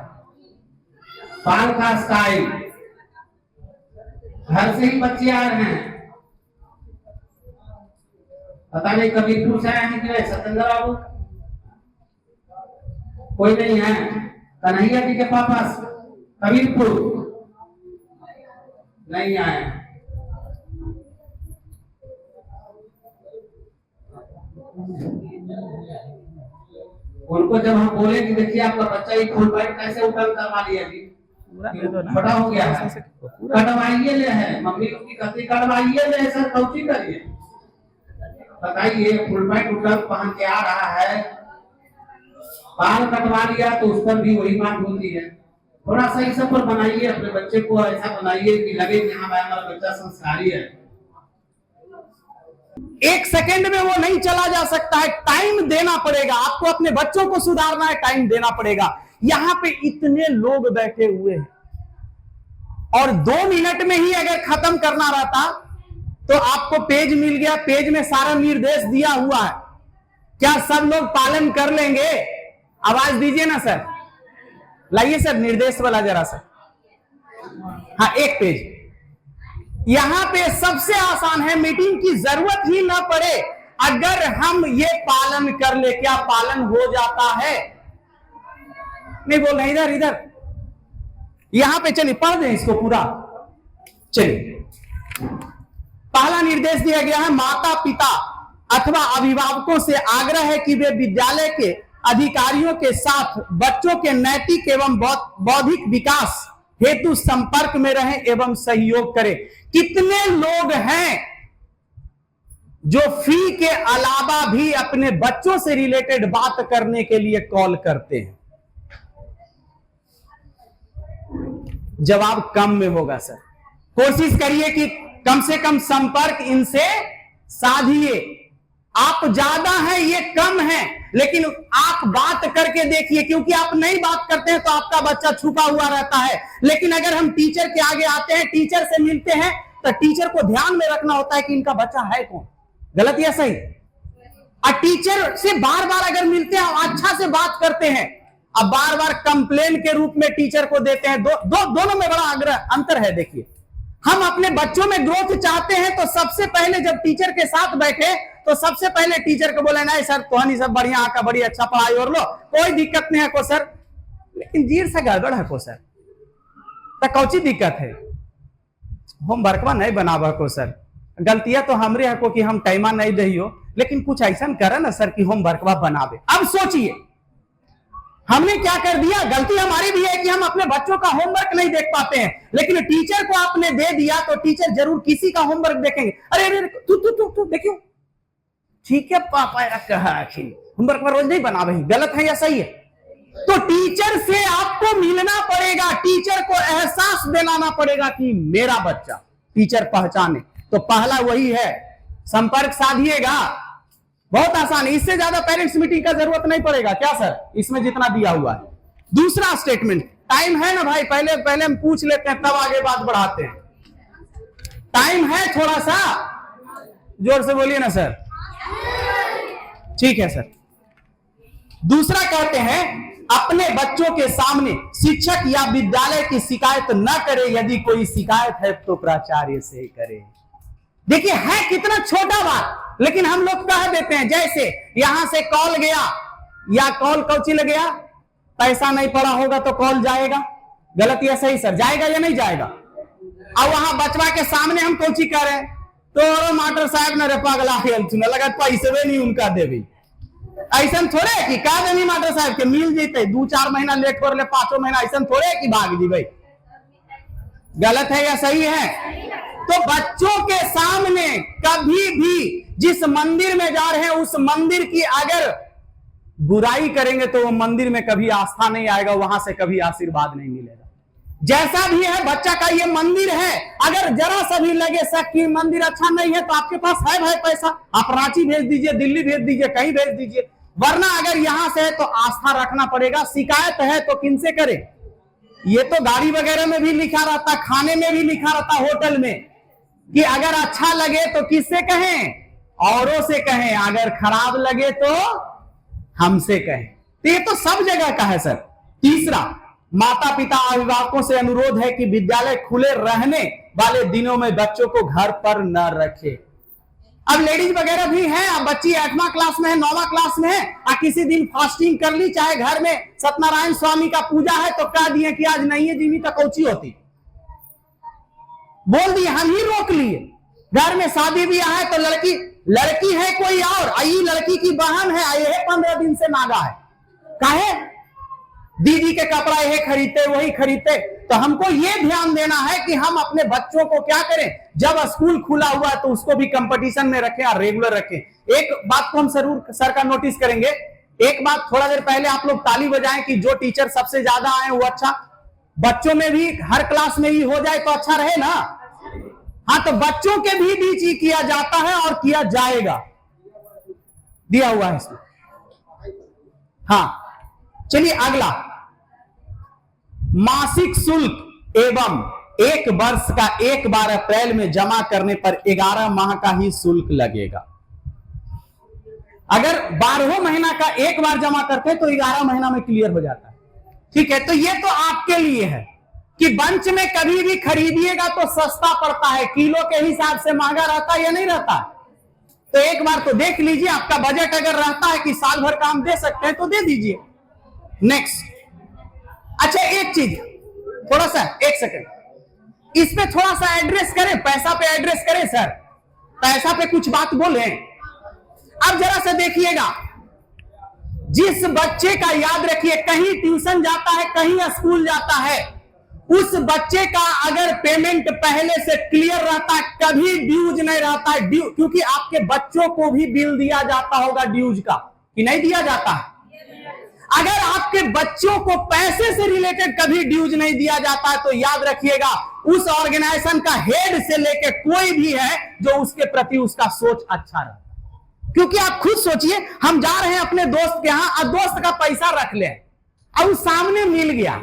Speaker 3: बाल का स्टाइल, घर से ही बच्चे आ रहे हैं। पता नहीं कभी पूछ आए हैं कि नहीं सत्येंद्र बाबू, कोई नहीं है? कन्हैया जी के पापा कबीरपुर नहीं आए। उनको जब हम बोले कि देखिए आपका बच्चा ये फुल पैंट कैसे उठल करवा लिया जी, बड़ा हो गया है, कटवाइए ले है, मम्मी की कहती कटवाइए ले सर, कौची करिए बताइए। फुल पैंट उठल पहन के आ रहा है, बाल कटवा लिया तो उस पर भी वही बात होती है। थोड़ा सा इस पर बनाइए, अपने बच्चे को ऐसा बनाइए कि लगे कि हाँ हमारा बच्चा संस्कारी है।
Speaker 1: एक सेकंड में वो नहीं चला जा सकता है, टाइम देना पड़ेगा आपको। अपने बच्चों को सुधारना है, टाइम देना पड़ेगा। यहां पे इतने लोग बैठे हुए हैं और 2 मिनट में ही अगर खत्म करना रहता तो आपको पेज मिल गया, पेज में सारा निर्देश दिया हुआ है। क्या सब लोग पालन कर लेंगे? आवाज दीजिए ना सर, लाइए सर निर्देश वाला जरा सा। हाँ, एक पेज। यहां पे सबसे आसान है, मीटिंग की जरूरत ही ना पड़े अगर हम ये पालन कर ले। क्या पालन हो जाता है? नहीं बोल रहे, इधर इधर यहां पे चलिए पढ़ दें इसको पूरा। चलिए, पहला निर्देश दिया गया है, माता पिता अथवा अभिभावकों से आग्रह है कि वे विद्यालय के अधिकारियों के साथ बच्चों के नैतिक एवं बौद्धिक विकास हेतु संपर्क में रहें एवं सहयोग करें। कितने लोग हैं जो फी के अलावा भी अपने बच्चों से रिलेटेड बात करने के लिए कॉल करते हैं? जवाब कम में होगा सर। कोशिश करिए कि कम से कम संपर्क इनसे साधिए। आप ज्यादा हैं, ये कम है, लेकिन आप बात करके देखिए, क्योंकि आप नहीं बात करते हैं तो आपका बच्चा छुपा हुआ रहता है। लेकिन अगर हम टीचर के आगे आते हैं, टीचर से मिलते हैं, तो टीचर को ध्यान में रखना होता है कि इनका बच्चा है कौन, गलत या सही। और टीचर से बार बार अगर मिलते हैं, अच्छा से बात करते हैं, अब बार बार कंप्लेन के रूप में टीचर को देते हैं, दोनों में बड़ा अंतर है। देखिए, हम अपने बच्चों में ग्रोथ चाहते हैं तो सबसे पहले जब टीचर के साथ बैठे तो सबसे पहले टीचर को बोले, नहीं सर तो नहीं, सब बढ़िया, आका बड़ी अच्छा पढ़ाई और लो, कोई दिक्कत नहीं है को सर, लेकिन जीर से गड़बड़ है को सर, तो कौची दिक्कत है? होमवर्कवा नहीं बनावा को सर, गलतियां तो हमरे है को कि हम टाइमा नहीं दहियो, लेकिन कुछ ऐसा करे ना सर कि होमवर्कवा बनावे। अब सोचिए हमने क्या कर दिया। गलती हमारी भी है कि हम अपने बच्चों का होमवर्क नहीं देख पाते हैं, लेकिन टीचर को आपने दे दिया तो टीचर जरूर किसी का होमवर्क देखेंगे। अरे अरे तू देखियो, ठीक है पापा कहा होमवर्क में रोज नहीं बना रही, गलत है या सही है? तो टीचर से आपको मिलना पड़ेगा, टीचर को एहसास दिलाना पड़ेगा कि मेरा बच्चा, टीचर पहचाने। तो पहला वही है, संपर्क साधिएगा। बहुत आसान है, इससे ज्यादा पेरेंट्स मीटिंग का जरूरत नहीं पड़ेगा। क्या सर, इसमें जितना दिया हुआ है। दूसरा स्टेटमेंट, टाइम है ना भाई, पहले हम पूछ लेते हैं तब आगे बात बढ़ाते हैं। टाइम है, थोड़ा सा जोर से बोलिए ना सर। ठीक है सर। दूसरा कहते हैं, अपने बच्चों के सामने शिक्षक या विद्यालय की शिकायत न करे, यदि कोई शिकायत है तो प्राचार्य से करे। देखिए है कितना छोटा बात, लेकिन हम लोग कह देते हैं, जैसे यहां से कॉल गया या कॉल कौची लग गया, पैसा नहीं पड़ा होगा तो कॉल जाएगा, गलत या सही सर? जाएगा या नहीं जाएगा? अब वहां बचवा के सामने हम कौची कर रहे हैं, तो मास्टर साहब ने पगला लगा पैसे नहीं उनका देवी। ऐसा थोड़े है कि का देनी मास्टर साहब के मिल जेते, 2-4 महीना लेट कर ले, 5 महीना, ऐसा थोड़े है कि भाग जी भाई। गलत है या सही है? तो बच्चों के सामने कभी भी जिस मंदिर में जा रहे हैं उस मंदिर की अगर बुराई करेंगे तो वो मंदिर में कभी आस्था नहीं आएगा, वहां से कभी आशीर्वाद नहीं मिलेगा। जैसा भी है बच्चा का ये मंदिर है, अगर जरा सा भी लगे शक कि मंदिर अच्छा नहीं है तो आपके पास है भाई पैसा, आप रांची भेज दीजिए, दिल्ली भेज दीजिए, कहीं भेज दीजिए। वरना अगर यहां से है तो आस्था रखना पड़ेगा। शिकायत है तो किनसे करें? ये तो गाड़ी वगैरह में भी लिखा रहता, खाने में भी लिखा रहता, होटल में, कि अगर अच्छा लगे तो किससे कहें? औरों से कहें, अगर खराब लगे तो हमसे कहें। तो ये तो सब जगह का है सर। तीसरा, माता पिता अभिभावकों से अनुरोध है कि विद्यालय खुले रहने वाले दिनों में बच्चों को घर पर न रखे। अब लेडीज वगैरह भी हैं, अब बच्ची 8वां क्लास में है, 9वां क्लास में है, और किसी दिन फास्टिंग कर ली, चाहे घर में सत्यनारायण स्वामी का पूजा है तो कह दिए कि आज नहीं है जीनी, तो कौची होती, बोल दिए, हम ही रोक लिए। घर में शादी ब्याह है तो लड़की है कोई और, आई लड़की की बहन है, आए है 15 दिन से नागा है, काहे दीदी के कपड़ा ये खरीदते वही खरीदते। तो हमको ये ध्यान देना है कि हम अपने बच्चों को क्या करें, जब स्कूल खुला हुआ है तो उसको भी कंपटीशन में रखें और रेगुलर रखें। एक बात को हम जरूर सर का नोटिस करेंगे, एक बात थोड़ा देर पहले आप लोग ताली बजाएं कि जो टीचर सबसे ज्यादा आए वो अच्छा, बच्चों में भी हर क्लास में ही हो जाए तो अच्छा रहे ना। हाँ, तो बच्चों के भी बीच ही किया जाता है और किया जाएगा, दिया हुआ है इसमें। हाँ, चलिए अगला, मासिक शुल्क एवं 1 वर्ष का एक बार अप्रैल में जमा करने पर 11 माह का ही शुल्क लगेगा। अगर 12 महीना का एक बार जमा करते हैं तो 11 महीना में क्लियर हो जाता है। ठीक है, तो ये तो आपके लिए है कि बंच में कभी भी खरीदिएगा तो सस्ता पड़ता है, किलो के हिसाब से महंगा रहता है या नहीं रहता है। तो एक बार तो देख लीजिए, आपका बजट अगर रहता है कि साल भर काम दे सकते हैं तो दे दीजिए। नेक्स्ट, अच्छा एक चीज थोड़ा सा, एक सेकंड, इस पे थोड़ा सा एड्रेस करें, पैसा पे एड्रेस करें सर, पैसा पे कुछ बात बोले। अब जरा से देखिएगा, जिस बच्चे का, याद रखिए, कहीं ट्यूशन जाता है कहीं स्कूल जाता है, उस बच्चे का अगर पेमेंट पहले से क्लियर रहता है, कभी ड्यूज नहीं रहता है, क्योंकि आपके बच्चों को भी बिल दिया जाता होगा ड्यूज का, कि नहीं दिया जाता है। अगर आपके बच्चों को पैसे से रिलेटेड कभी ड्यूज नहीं दिया जाता है तो याद रखिएगा, उस ऑर्गेनाइजेशन का हेड से लेकर कोई भी है जो उसके प्रति उसका सोच अच्छा रहा। क्योंकि आप खुद सोचिए, हम जा रहे हैं अपने दोस्त के यहां और दोस्त का पैसा रख ले और उस सामने मिल गया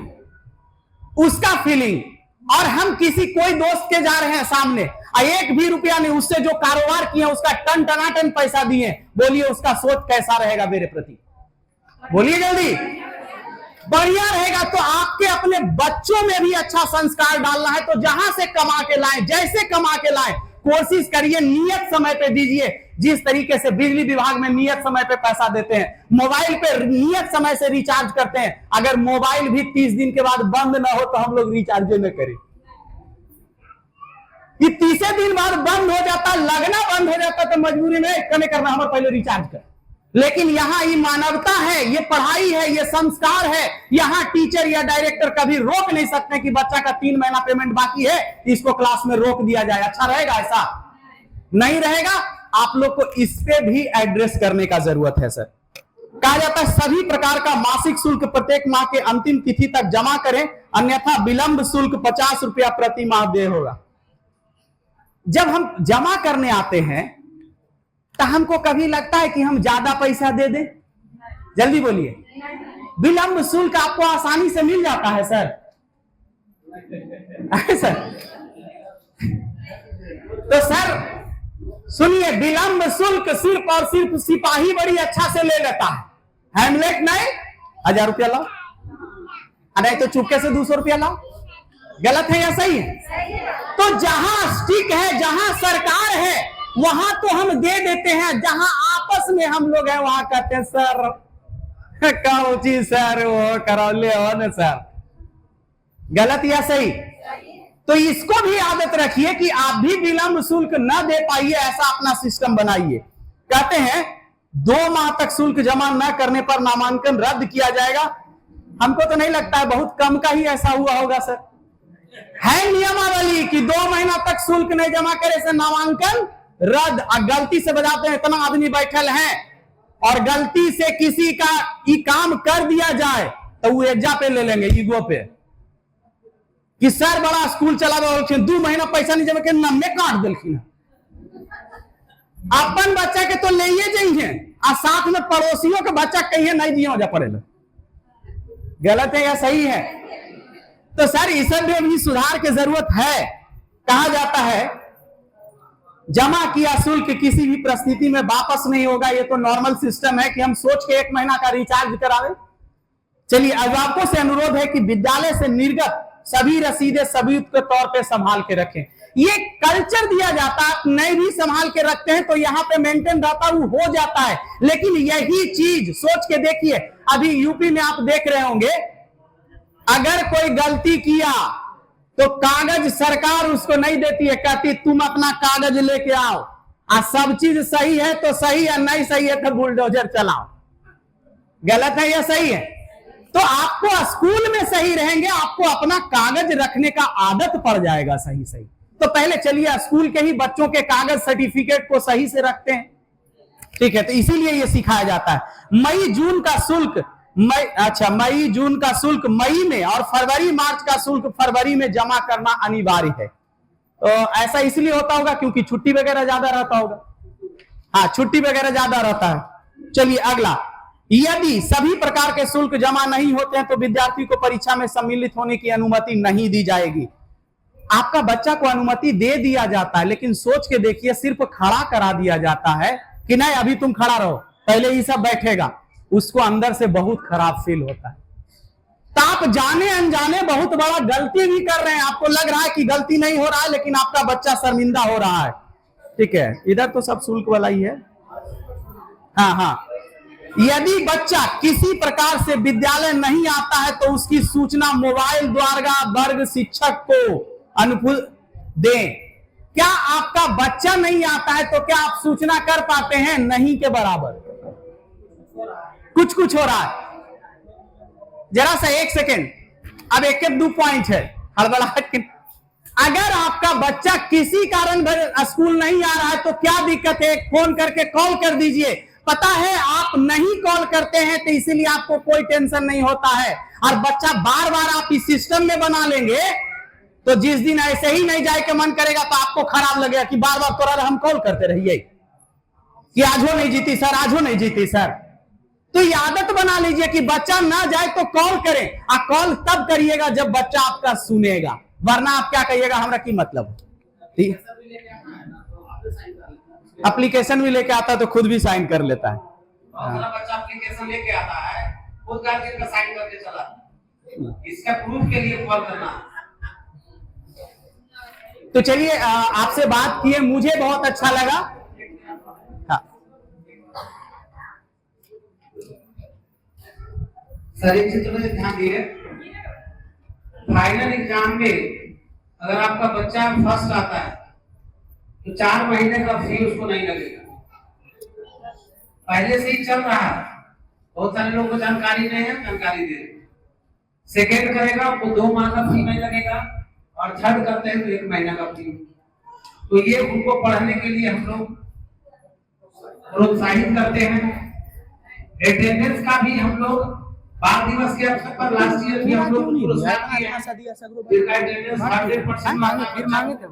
Speaker 1: उसका फीलिंग, और हम किसी कोई दोस्त के जा रहे हैं सामने और 1 भी रुपया नहीं, उससे जो कारोबार किए उसका टन टनाटन पैसा दिए, बोलिए उसका सोच कैसा रहेगा मेरे प्रति, बोलिए जल्दी। बढ़िया रहेगा। तो आपके अपने बच्चों में भी अच्छा संस्कार डालना है तो जहां से कमा के लाएं, जैसे कमा के लाएं, कोशिश करिए नियत समय पे दीजिए। जिस तरीके से बिजली विभाग में नियत समय पे पैसा देते हैं, मोबाइल पे नियत समय से रिचार्ज करते हैं, अगर मोबाइल भी 30 दिन के बाद बंद ना हो तो हम लोग रिचार्ज न करें। ये 30 दिन बाद बंद हो जाता, लगना बंद हो जाता, तो मजबूरी में कने करना हमारे पहले रिचार्ज कर। लेकिन यहां ये मानवता है, ये पढ़ाई है, ये संस्कार है। यहां टीचर या डायरेक्टर कभी रोक नहीं सकते कि बच्चा का 3 महीना पेमेंट बाकी है, इसको क्लास में रोक दिया जाए। अच्छा रहेगा? ऐसा नहीं रहेगा। आप लोग को इस पे भी एड्रेस करने का जरूरत है सर। कहा जाता है सभी प्रकार का मासिक शुल्क प्रत्येक माह के अंतिम तिथि तक जमा करें, अन्यथा विलंब शुल्क 50 रुपया प्रति माह देय होगा। जब हम जमा करने आते हैं तो हमको कभी लगता है कि हम ज्यादा पैसा दे दें? जल्दी बोलिए। विलंब शुल्क आपको आसानी से मिल जाता है सर। सर तो सर सुनिए, विलंब शुल्क सिर्फ और सिर्फ सिपाही बड़ी अच्छा से ले लेता है, हेमलेट नहीं। 1000 रुपया लाओ, नहीं तो चुपके से 200 रुपया लाओ। गलत है या सही है? तो जहां स्टिक है, जहां सरकार है, वहां तो हम दे देते हैं। जहां आपस में हम लोग हैं वहां कहते हैं सर कहो चीज सर वो करौले हो न सर। गलत या सही? तो इसको भी आदत रखिए कि आप भी विलंब शुल्क न दे पाइए, ऐसा अपना सिस्टम बनाइए। कहते हैं 2 माह तक शुल्क जमा न करने पर नामांकन रद्द किया जाएगा। हमको तो नहीं लगता है, बहुत कम का ही ऐसा हुआ होगा सर। है नियमावली कि 2 महीना तक शुल्क नहीं जमा करे से नामांकन रद्द। और गलती से बजाते हैं, इतना आदमी बैठल है और गलती से किसी का ये काम कर दिया जाए तो वो एग्जा पे ले लेंगे, ईगो पे, कि सर बड़ा स्कूल चला 2 महीना पैसा नहीं जमा के नन्हे काट दिलखिन। अपन बच्चा के तो ले जाइए और साथ में पड़ोसियों के बच्चा कहिए नहीं दिया जा पड़ेगा। गलत है या सही है? तो सर इस में भी सुधार की जरूरत है। कहा जाता है जमा किया शुल्क किसी भी परिस्थिति में वापस नहीं होगा। ये तो नॉर्मल सिस्टम है कि हम सोच के 1 महीना का रिचार्ज करावे। चलिए, अभिभावकों से अनुरोध है कि विद्यालय से निर्गत सभी रसीदें सबूत के तौर पे संभाल के रखें। ये कल्चर दिया जाता है, आप नहीं भी संभाल के रखते हैं तो यहाँ पे मेंटेन रहता है, वो हो जाता है। लेकिन यही चीज सोच के देखिए, अभी यूपी में आप देख रहे होंगे, अगर कोई गलती किया तो कागज सरकार उसको नहीं देती है, कहती तुम अपना कागज लेके आओ, और सब चीज सही है तो सही है, नहीं सही है तो बुलडोजर चलाओ। गलत है या सही है? तो आपको स्कूल में सही रहेंगे, आपको अपना कागज रखने का आदत पड़ जाएगा सही सही। तो पहले चलिए स्कूल के ही बच्चों के कागज सर्टिफिकेट को सही से रखते हैं, ठीक है? तो इसीलिए ये सिखाया जाता है। मई जून का शुल्क मई जून का शुल्क मई में और फरवरी मार्च का शुल्क फरवरी में जमा करना अनिवार्य है। तो ऐसा इसलिए होता होगा क्योंकि छुट्टी वगैरह ज्यादा रहता होगा। हाँ, छुट्टी वगैरह ज्यादा रहता है। चलिए अगला, यदि सभी प्रकार के शुल्क जमा नहीं होते हैं तो विद्यार्थी को परीक्षा में सम्मिलित होने की अनुमति नहीं दी जाएगी। आपका बच्चा को अनुमति दे दिया जाता है, लेकिन सोच के देखिए, सिर्फ खड़ा करा दिया जाता है कि नहीं अभी तुम खड़ा रहो, पहले ही सब बैठेगा। उसको अंदर से बहुत खराब फील होता है। तो आप जाने अनजाने बहुत बड़ा गलती भी कर रहे हैं, आपको लग रहा है कि गलती नहीं हो रहा है, लेकिन आपका बच्चा शर्मिंदा हो रहा है, ठीक है? इधर तो सब शुल्क वाला ही है। हाँ हाँ, यदि बच्चा किसी प्रकार से विद्यालय नहीं आता है तो उसकी सूचना मोबाइल द्वारा वर्ग शिक्षक को अनुकूल दें। क्या आपका बच्चा नहीं आता है तो क्या आप सूचना कर पाते हैं? नहीं के बराबर। कुछ कुछ हो रहा है, जरा सा एक सेकेंड, अब एक दो पॉइंट है हड़बड़ाहट। अगर आपका बच्चा किसी कारण स्कूल नहीं आ रहा है तो क्या दिक्कत है? फोन करके कॉल कर दीजिए। पता है आप नहीं कॉल करते हैं तो इसीलिए आपको कोई टेंशन नहीं होता है, और बच्चा बार बार आप इस सिस्टम में बना लेंगे तो जिस दिन ऐसे ही नहीं जाए के मन करेगा तो आपको खराब लगेगा कि बार बार तोरा हम कॉल करते रहिए कि आज हो नहीं जीती सर, आज हो नहीं जीती सर। तो ये आदत बना लीजिए कि बच्चा ना जाए तो कॉल करें, और कॉल तब करिएगा जब बच्चा आपका सुनेगा, वरना आप क्या कहिएगा हमरा की मतलब। ठीक, एप्लीकेशन भी लेके आता है तो खुद भी साइन कर लेता है।
Speaker 3: बच्चा एप्लीकेशन लेके आता है, खुद गार्जियन का साइन करके चला, इसका प्रूफ के लिए कॉल करना।
Speaker 1: तो चलिए आपसे बात किए मुझे बहुत अच्छा लगा। हाँ
Speaker 3: सर, एक चीज मुझे ध्यान दिए, फाइनल एग्जाम में अगर आपका बच्चा फर्स्ट आता है तो 4 महीने का फी उसको नहीं लगेगा, पहले से ही चल रहा है। बहुत सारे लोगों को जानकारी नहीं है, जानकारी दे। सेकेंड करेगा तो 2 माह का फी नहीं लगेगा, और थर्ड करते हैं तो 1 महीना का फी। तो ये उनको पढ़ने के लिए हम लोग प्रोत्साहित करते हैं। अटेंडेंस का भी हम लोग बाल दिवस के अवसर पर लास्ट ईयर भी हम लोग प्रोत्साहित किए हैं। फिर अटेंडेंस 100% मांगे, फिर मांगे थे,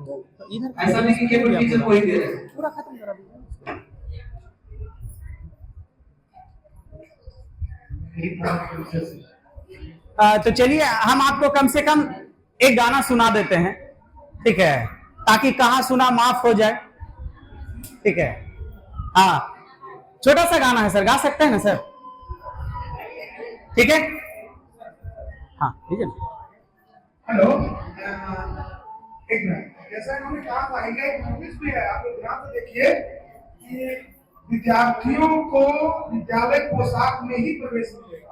Speaker 3: ऐसा नहीं कि केवल टीचर को ही दे रहे हैं।
Speaker 1: पूरा खत्म करा तो चलिए हम आपको कम से कम एक गाना सुना देते हैं, ठीक है, ताकि कहां सुना माफ हो जाए, ठीक है? हाँ, छोटा सा गाना है सर, गा सकते हैं ना सर? ठीक है, हाँ ठीक है।
Speaker 2: हेलो, एक मिनट, जैसा इन्होंने कहा था एक नोटिस भी है, आप लोग ध्यान से देखिए कि विद्यार्थियों को विद्यालय पोशाक में ही प्रवेश मिलेगा।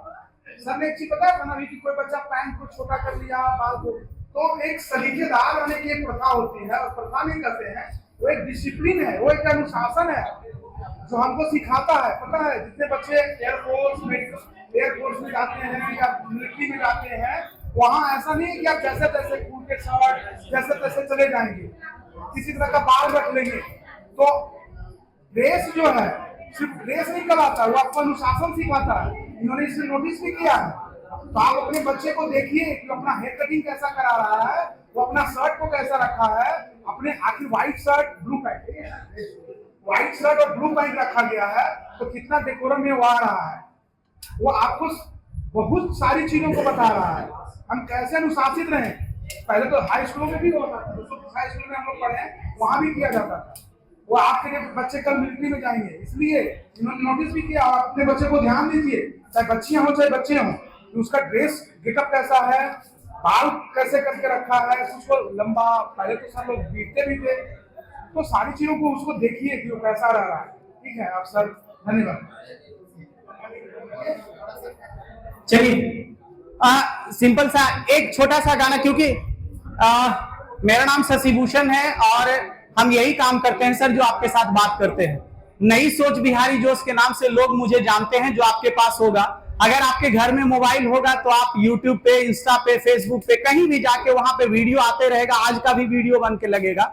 Speaker 2: सर ने एक चीज बताया था ना कि कोई बच्चा पैंट को छोटा कर लिया, बाल को, तो एक सलीकेदार रहने की एक प्रथा होती है, और प्रथा नहीं करते हैं, वो एक डिसिप्लिन है, वो एक अनुशासन है जो हमको सिखाता है। पता है, जितने बच्चे एयरफोर्स में जाते हैं या मिलिट्री में जाते हैं, वहाँ ऐसा नहीं है कि आप जैसे तैसे कूद के शर्ट जैसे तैसे चले जाएंगे, किसी तरह का बाल रख लेंगे। तो रेस जो है सिर्फ रेस नहीं कराता, वो आपको अनुशासन सिखाता है। इन्होंने इसे नोटिस भी किया है। तो आप अपने बच्चे को देखिए कि अपना हेयर कटिंग कैसा करा रहा है, वो अपना शर्ट को कैसा रखा है, अपने आखिर व्हाइट शर्ट ब्लू पैंट रखा गया है, तो कितना डेकोरम में वो आ रहा है। वो आपको बहुत सारी चीजों को बता रहा है, हम कैसे अनुशासित रहे। पहले तो हाई स्कूलों में भी होता था, हाई स्कूल में हम लोग पढ़े, वहां भी किया जाता था। वो आपके बच्चे कल मिलिट्री में जाएंगे, इसलिए इन्होंने नोटिस भी किया। और अपने बच्चे को ध्यान दीजिए, चाहे बच्चियां हो चाहे बच्चे हों, कि उसका ड्रेस गेटअप कैसा है, बाल कैसे करके रखा है, कुछ को लंबा, पहले तो सब लोग बीतते भी थे, तो सारी चीजों को उसको देखिए कि वो कैसा रह रहा है। ठीक है आप सर, धन्यवाद।
Speaker 1: चलिए सिंपल सा एक छोटा सा गाना, क्योंकि मेरा नाम शशिभूषण है और हम यही काम करते हैं सर जो आपके साथ बात करते हैं। नई सोच बिहारी जोश के नाम से लोग मुझे जानते हैं। जो आपके पास होगा, अगर आपके घर में मोबाइल होगा तो आप YouTube पे, इंस्टा पे, फेसबुक पे कहीं भी जाके वहां पे वीडियो आते रहेगा, आज का भी वीडियो बन के लगेगा,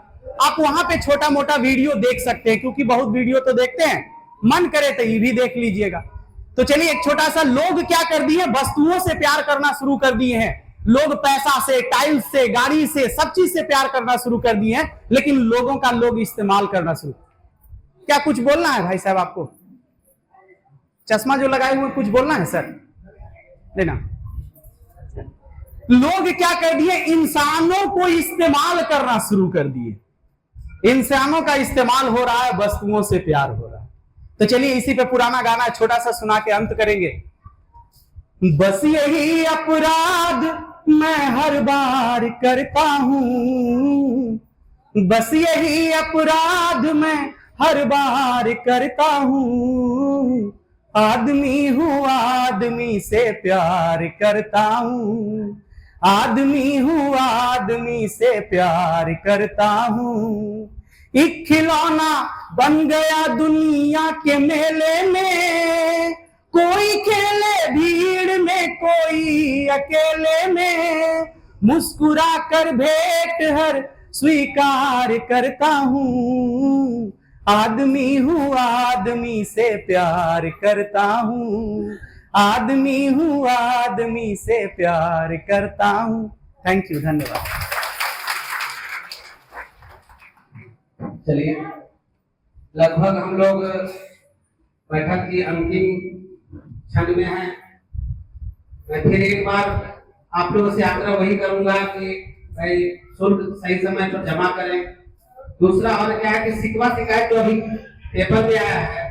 Speaker 1: आप वहां पे छोटा मोटा वीडियो देख सकते हैं, क्योंकि बहुत वीडियो तो देखते हैं, मन करे तो ये भी देख लीजिएगा। तो चलिए एक छोटा सा, लोग क्या कर दिए, वस्तुओं से प्यार करना शुरू कर दिए हैं। लोग पैसा से, टाइल्स से, गाड़ी से, सब चीज से प्यार करना शुरू कर दिए हैं, लेकिन लोगों का लोग इस्तेमाल करना शुरू। क्या कुछ बोलना है भाई साहब आपको? चश्मा जो लगाए हुए कुछ बोलना है सर? लेना। लोग क्या कर दिए, इंसानों को इस्तेमाल करना शुरू कर दिए। इंसानों का इस्तेमाल हो रहा है, वस्तुओं से प्यार हो रहा है। तो चलिए इसी पे पुराना गाना छोटा सा सुना के अंत करेंगे। बस यही अपराध मैं हर बार करता हूं, बस यही अपराध मैं हर बार करता हूं, आदमी हूं आदमी से प्यार करता हूं, आदमी हूं आदमी से प्यार करता हूं। एक खिलौना बन गया दुनिया के मेले में, कोई खेले भीड़ में कोई अकेले में, मुस्कुरा कर भेंट हर स्वीकार करता हूं, आदमी हूं आदमी से प्यार करता हूं, आदमी हूं आदमी से प्यार करता हूं। थैंक यू, धन्यवाद।
Speaker 3: चलिए लगभग हम लोग बैठक की अंतिम क्षण में हैं। मैं फिर एक बार आप लोगों से आग्रह वही करूंगा कि भाई शुल्क सही समय पर जमा करें। दूसरा और क्या है कि शिकवा शिकायत जो अभी पेपर में आया है,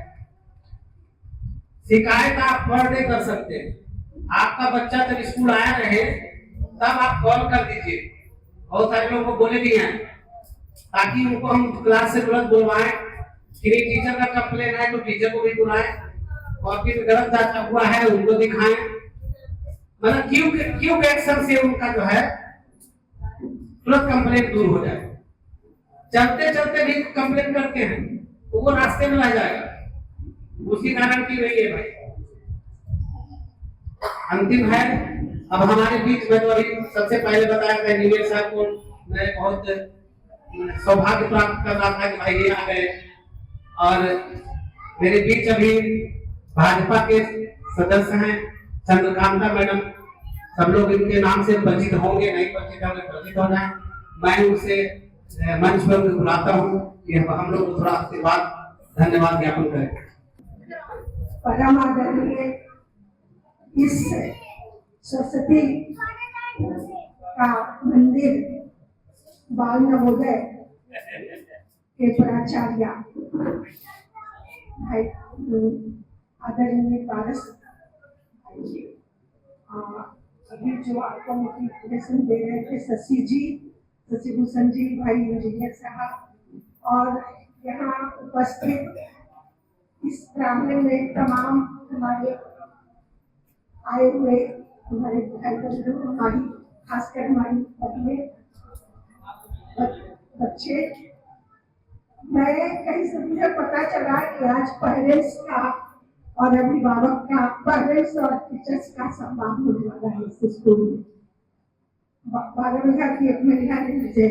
Speaker 3: शिकायत आप पर डे कर सकते हैं। आपका बच्चा जब स्कूल आया रहे तब आप कॉल कर दीजिए। बहुत सारे लोगों को बोले भी हैं, ताकि उनको हम क्लास से तुरंत बुलवाएं। किसी टीचर का कंप्लेन है तो टीचर को भी बुलाएं, और फिर गलत जांच हुआ है उनको दिखाएं। मतलब क्यों एक्शन से उनका जो है तुरंत कंप्लेन दूर हो जाए। चलते चलते भी कंप्लेन करते हैं तो वो रास्ते में रह जाएगा, उसी कारण की वही है भाई। अंतिम है अब हमारे बीच में, तो अभी सबसे पहले बताया था नीलेश साहब को मैं बहुत सौभाग्य प्राप्त कर रहा था कि भाई ये आ गए। और मेरे बीच अभी भाजपा के सदस्य हैं चंद्रकांता मैडम, सब लोग इनके नाम से परिचित होंगे, नहीं परिचित होंगे, परिचित हो जाए। मैं उनसे मंच पर बुलाता हूँ कि हम लोग को थोड़ा आशीर्वाद धन्यवाद ज्ञापन करें।
Speaker 4: परम आदरणीय इस सरस्वती का मंदिर बाल नवोदय के प्राचार्य भाई आदरणीय पारस, अभी जो आपको मोटिवेशन दे रहे थे शशिभूषण जी, भाई इंजीनियर साहब, और यहाँ उपस्थित इस प्रांगण में तमाम हमारे आए हुए हमारे हमारी खासकर हमारी बहनें, बच्चे। मैं कहीं से मुझे पता चला कि आज पेरेंट्स का और अभिभावक का, पेरेंट्स और टीचर्स का संवाद होने वाला है इस स्कूल में। 12 बजे की एक महिला ने मुझे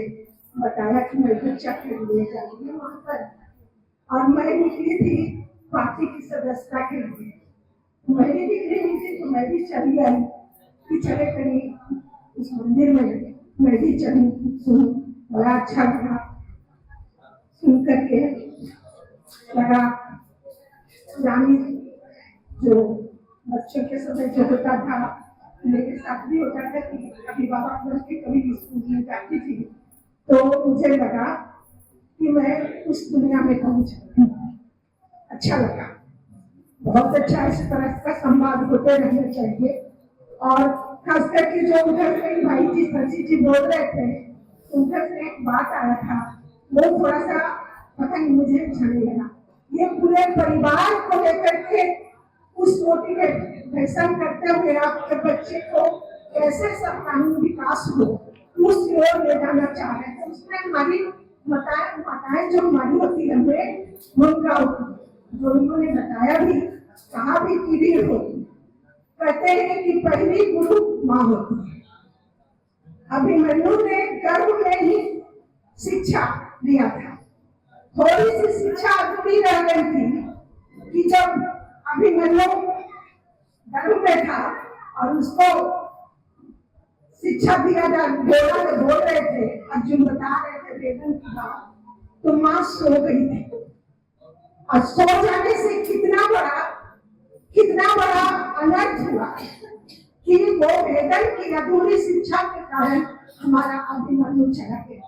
Speaker 4: बताया कि मैं बच्चा के लिए जाऊंगी वहां पर, और मैं निकली थी पार्टी की सदस्यता के लिए। मैंने भी नहीं थी तो मैं भी चली आई कि चले कहीं उस मंदिर में मैं भी चलूं, सुनूं। बड़ा अच्छा लगा सुन करके, लगा पुरानी जो बच्चों के समय जो होता था मेरे साथ भी होता था कि अभिभावक बन के कभी स्कूल में जाती थी, तो मुझे लगा कि मैं उस दुनिया में पहुंच गई। अच्छा लगा, बहुत अच्छा। इस तरह का संवाद होते रहने चाहिए। और खास करके जो उधर कई भाई जी सची जी बोल रहे थे, उधर से एक बात आया था, वो थोड़ा सा पता नहीं मुझे अच्छा नहीं लगा। ये पूरे परिवार को लेकर के उस मोटिवेशन करते हुए आपके बच्चे को कैसे सर्वांगीण विकास हो उस ओर ले जाना चाह रहे थे। उसमें हमारी माताएं जो हमारी होती है उनका जो उन्होंने बताया भी, कहा भी कि रीढ़ होती है। कहते हैं कि पहली गुरु माँ होती है। अभिमन्यु ने गर्भ में ही शिक्षा दिया था। थोड़ी सी शिक्षा अधूरी रह गई थी कि जब अभिमन्यु गर्भ में था और उसको शिक्षा दिया जा बोल रहे थे, अर्जुन बता रहे थे वेदन की बात, तो माँ सो गई थी। और सो जाने से कितना बड़ा अनर्थ हुआ कि वो वेदन की अधूरी शिक्षा के कारण हमारा अभिमन्यु चला गया।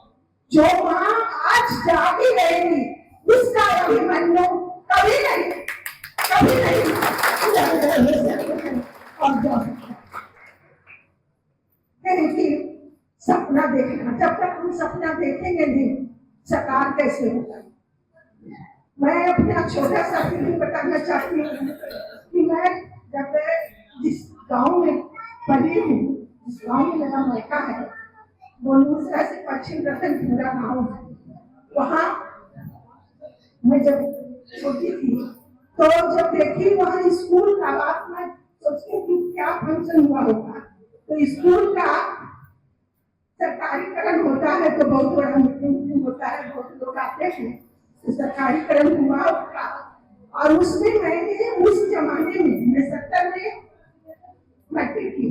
Speaker 4: जो माँ आज जागी रहेगी उसका अभिमन्यु कभी नहीं और सपना देखना, जब तक हम सपना देखेंगे नहीं साकार कैसे होगा। मैं अपना छोटा सा भी बताना चाहती हूँ कि मैं जब जिस गांव में पली हूँ, जिस गांव में मेरा मायका है, वो दूसरा से पश्चिम रतनपुरा गांव है। वहाँ मैं जब छोटी थी तो जब देखी वहाँ स्कूल का बात, में सोचती थी क्या फंक्शन हुआ होगा। तो स्कूल का सरकारीकरण होता है तो बहुत बड़ा मीटिंग होता है, बहुत लोग आते हैं। तो सरकारीकरण हुआ उसका, और उसमें मैंने उस जमाने में मैं 70 में मैट्रिक की,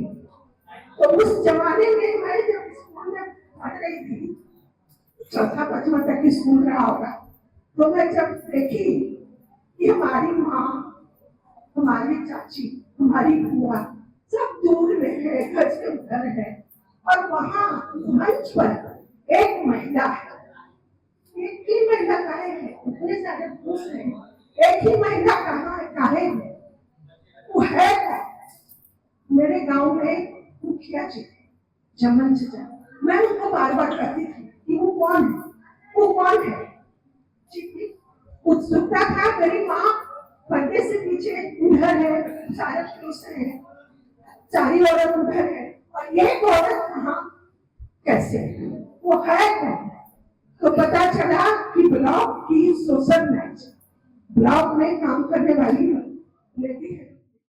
Speaker 4: तो उस जमाने में मैं जब स्कूल में पढ़ रही थी, चौथा पांचवा तक स्कूल रहा होगा, तो मैं जब देखी कि हमारी माँ, हमारी चाची, हमारी बुआ सब दूर में है, घर से उधर है, और वहाँ मंच पर एक महिला है। एक ही महिला कहे है, इतने सारे पुरुष हैं, एक ही महिला कहाँ है, काहे है, वो है मेरे गांव में मुखिया जी जमन चाचा। मैं उनको बार बार कहती थी कि वो कौन है, वो कौन है। उत्सुकता था, मेरी माँ पर्दे से पीछे उधर है, सारे पुरुष है, सारी औरत उधर है, और ये औरत कहाँ कैसे, वो है कौन। तो पता चला कि ब्लॉक की सोशल मैच, ब्लॉक में काम करने वाली लेती है।